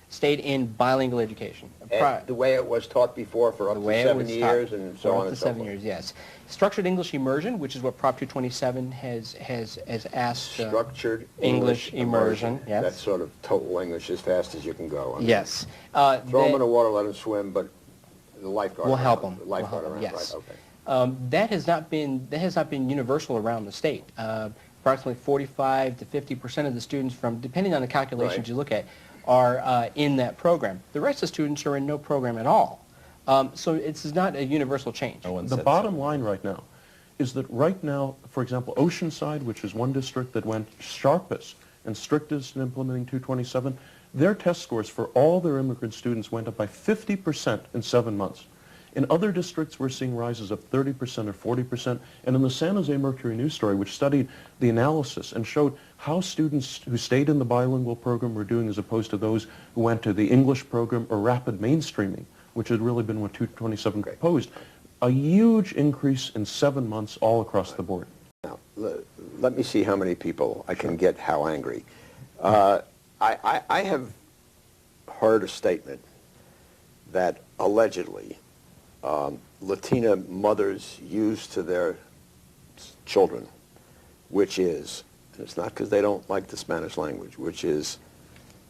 stayed in bilingual education. The way it was taught before for up to 7 years and so on and so forth. 7 years, yes. Structured English Immersion, which is what Prop 227 has asked. Structured English immersion, yes. That's sort of total English as fast as you can go. Yes. Throw them in the water, let them swim, but the lifeguard will help them. The lifeguard around, yes. right, okay. That has not been universal around the state. Approximately 45 to 50% of the students, depending on the calculations you look at, are in that program. The rest of the students are in no program at all. So it's not a universal change. The bottom line right now is that right now, for example, Oceanside, which is one district that went sharpest and strictest in implementing 227, their test scores for all their immigrant students went up by 50% in 7 months. In other districts, we're seeing rises of 30% or 40%. And in the San Jose Mercury News story, which studied the analysis and showed how students who stayed in the bilingual program were doing as opposed to those who went to the English program or rapid mainstreaming, which had really been what 227 proposed, a huge increase in 7 months all across the board. Now, let me see how many people I can get how angry. I have heard a statement that allegedly Latina mothers use to their children, which is, and it's not because they don't like the Spanish language, which is,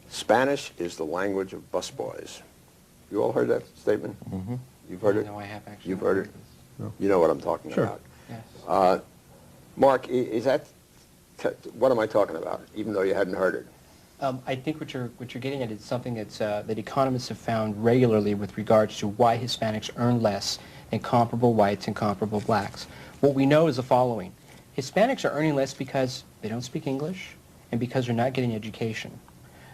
Spanish is the language of busboys. You all heard that statement? Mm-hmm. You've heard it? No, I have actually. You've heard it? No. You know what I'm talking about. Yes. Mark, is that, what am I talking about, even though you hadn't heard it? I think what you're getting at is something that's, that economists have found regularly with regards to why Hispanics earn less than comparable whites and comparable blacks. What we know is the following. Hispanics are earning less because they don't speak English and because they're not getting education.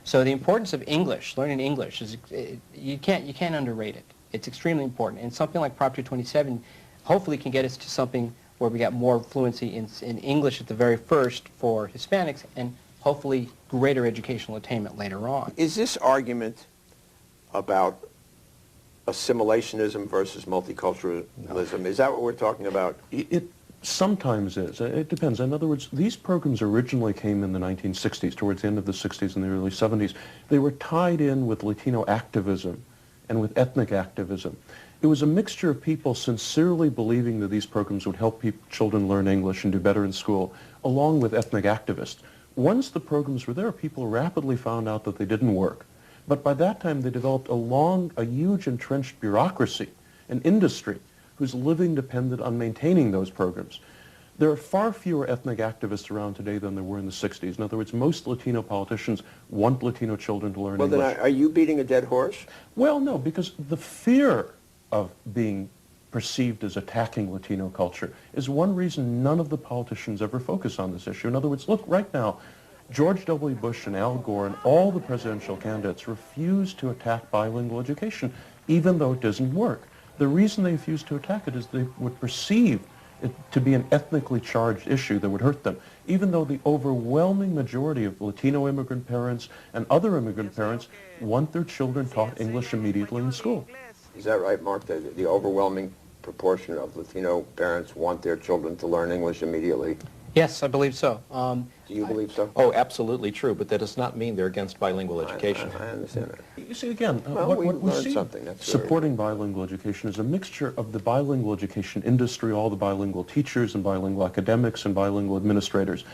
So the importance of English, learning English, is you can't underrate it. It's extremely important. And something like Prop 227 hopefully can get us to something where we got more fluency in English at the very first for Hispanics and hopefully greater educational attainment later on. Is this argument about assimilationism versus multiculturalism, is that what we're talking about? It sometimes is. It depends. In other words, these programs originally came in the 1960s, towards the end of the 60s and the early 70s. They were tied in with Latino activism and with ethnic activism. It was a mixture of people sincerely believing that these programs would help children learn English and do better in school, along with ethnic activists. Once the programs were there, people rapidly found out that they didn't work. But by that time, they developed a huge entrenched bureaucracy, an industry, whose living depended on maintaining those programs. There are far fewer ethnic activists around today than there were in the 60s. In other words, most Latino politicians want Latino children to learn English. Well, then are you beating a dead horse? Well, no, because the fear of being perceived as attacking Latino culture is one reason none of the politicians ever focus on this issue. In other words, look, right now, George W. Bush and Al Gore and all the presidential candidates refuse to attack bilingual education, even though it doesn't work. The reason they refuse to attack it is they would perceive it to be an ethnically charged issue that would hurt them, even though the overwhelming majority of Latino immigrant parents and other immigrant parents want their children taught English immediately in school. Is that right, Mark? The overwhelming proportion of Latino parents want their children to learn English immediately? Yes, I believe so. Do you believe so? Oh, absolutely true, but that does not mean they're against bilingual education. I understand that. You see, again, Well, what we see something. That's supporting bilingual education is a mixture of the bilingual education industry, all the bilingual teachers and bilingual academics and bilingual administrators.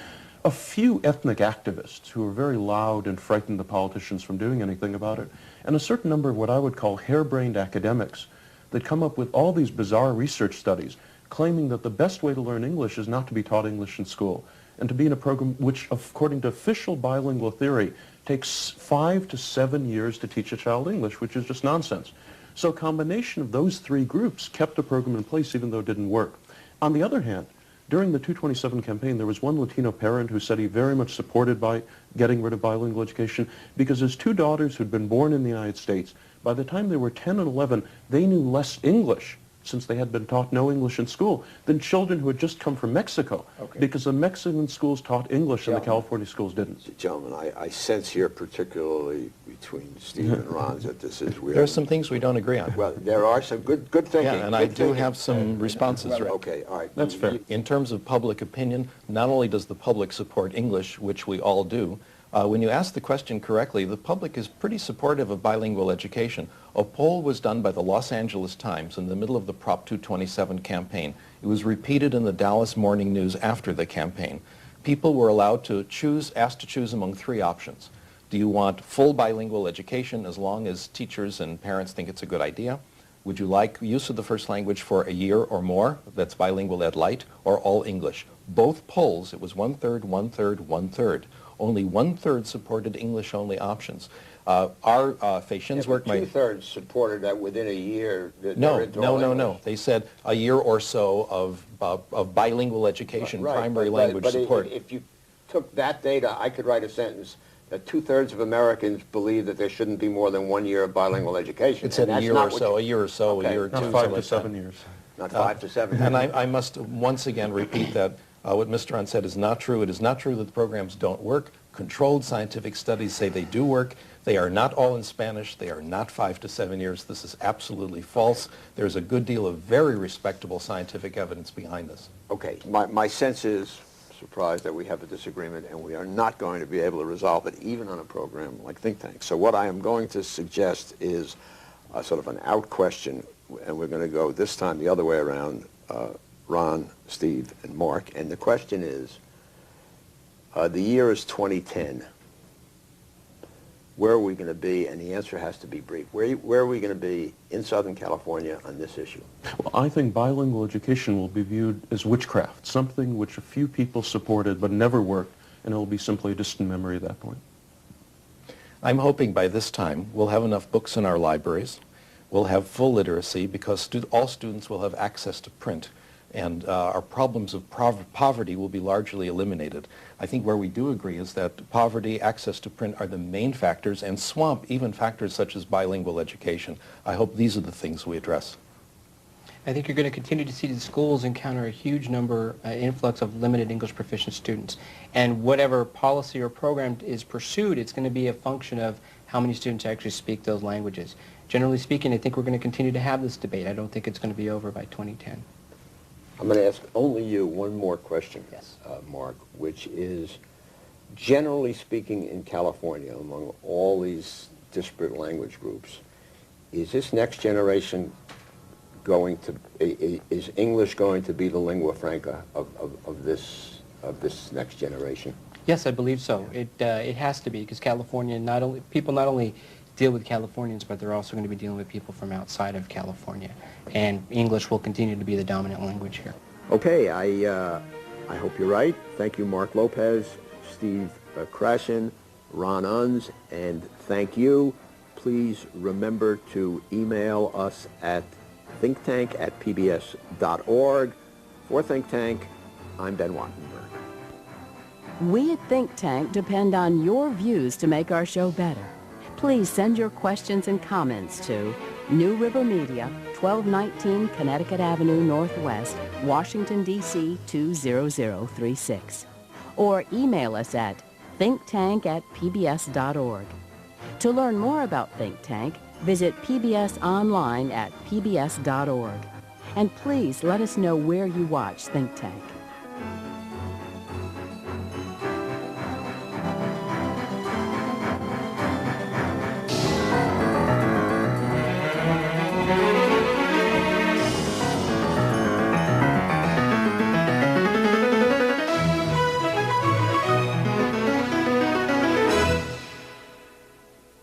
A few ethnic activists who are very loud and frighten the politicians from doing anything about it, and a certain number of what I would call harebrained academics that come up with all these bizarre research studies claiming that the best way to learn English is not to be taught English in school and to be in a program which, according to official bilingual theory, takes 5 to 7 years to teach a child English, which is just nonsense. So a combination of those three groups kept the program in place even though it didn't work. On the other hand, during the 227 campaign, there was one Latino parent who said he very much supported by getting rid of bilingual education because his two daughters who'd been born in the United States, by the time they were 10 and 11, they knew less English, since they had been taught no English in school, than children who had just come from Mexico, because the Mexican schools taught English and the California schools didn't. Gentlemen, I sense here, particularly between Steve and Ron, that this is weird. There are some things we don't agree on. Well, there are some good thinking. Yeah, and I do have some responses, Rick. Okay, all right. That's fair. In terms of public opinion, not only does the public support English, which we all do, when you ask the question correctly, the public is pretty supportive of bilingual education. A poll was done by the Los Angeles Times in the middle of the Prop 227 campaign. It was repeated in the Dallas Morning News after the campaign. People were allowed to choose, asked to choose among three options. Do you want full bilingual education as long as teachers and parents think it's a good idea? Would you like use of the first language for a year or more? That's bilingual ed light, or all English. Both polls, it was 1/3, 1/3, 1/3. Only 1/3 supported English-only options. Our Feishin's work... 2/3 supported that within a year. No. They said a year or so of bilingual education, primary language support. If you took that data, I could write a sentence that 2/3 of Americans believe that there shouldn't be more than 1 year of bilingual education. It said a year or so, a year or two. Not 5 to 7 years. Not 5 to 7 years. And I must once again repeat that what Mr. Rahn said is not true. It is not true that the programs don't work. Controlled scientific studies say they do work. They are not all in Spanish. They are not 5 to 7 years. This is absolutely false. There's a good deal of very respectable scientific evidence behind this. Okay, my sense is, surprised that we have a disagreement and we are not going to be able to resolve it even on a program like Think Tank. So what I am going to suggest is a sort of an out question, and we're going to go this time the other way around, Ron, Steve, and Mark. And the question is, the year is 2010. Where are we going to be? And the answer has to be brief. Where are we going to be in Southern California on this issue? Well, I think bilingual education will be viewed as witchcraft, something which a few people supported but never worked, and it will be simply a distant memory at that point. I'm hoping by this time we'll have enough books in our libraries, we'll have full literacy because all students will have access to print, and our problems of poverty will be largely eliminated. I think where we do agree is that poverty, access to print are the main factors, and swamp even factors such as bilingual education. I hope these are the things we address. I think you're going to continue to see the schools encounter a huge influx of limited English proficient students. And whatever policy or program is pursued, it's going to be a function of how many students actually speak those languages. Generally speaking, I think we're going to continue to have this debate. I don't think it's going to be over by 2010. I'm going to ask only you one more question, yes. Mark, which is, generally speaking in California, among all these disparate language groups, is this next generation going to, is English going to be the lingua franca of this next generation? Yes, I believe so. It has to be, because California, people not only deal with Californians, but they're also going to be dealing with people from outside of California. And English will continue to be the dominant language here. Okay, I hope you're right. Thank you, Mark Lopez, Steve Krashen, Ron Unz, and thank you. Please remember to email us at thinktank@pbs.org. For Think Tank, I'm Ben Wattenberg. We at Think Tank depend on your views to make our show better. Please send your questions and comments to New River Media, 1219 Connecticut Avenue Northwest, Washington, D.C. 20036. Or email us at thinktank@pbs.org. To learn more about Think Tank, visit PBS online at pbs.org. And please let us know where you watch Think Tank.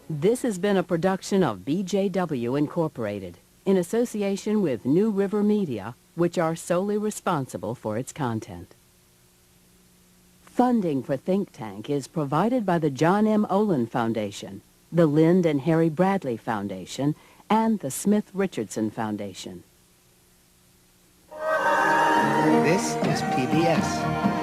This has been a production of BJW Incorporated, in association with New River Media, which are solely responsible for its content. Funding for Think Tank is provided by the John M. Olin Foundation, the Lynd and Harry Bradley Foundation, and the Smith Richardson Foundation. This is PBS.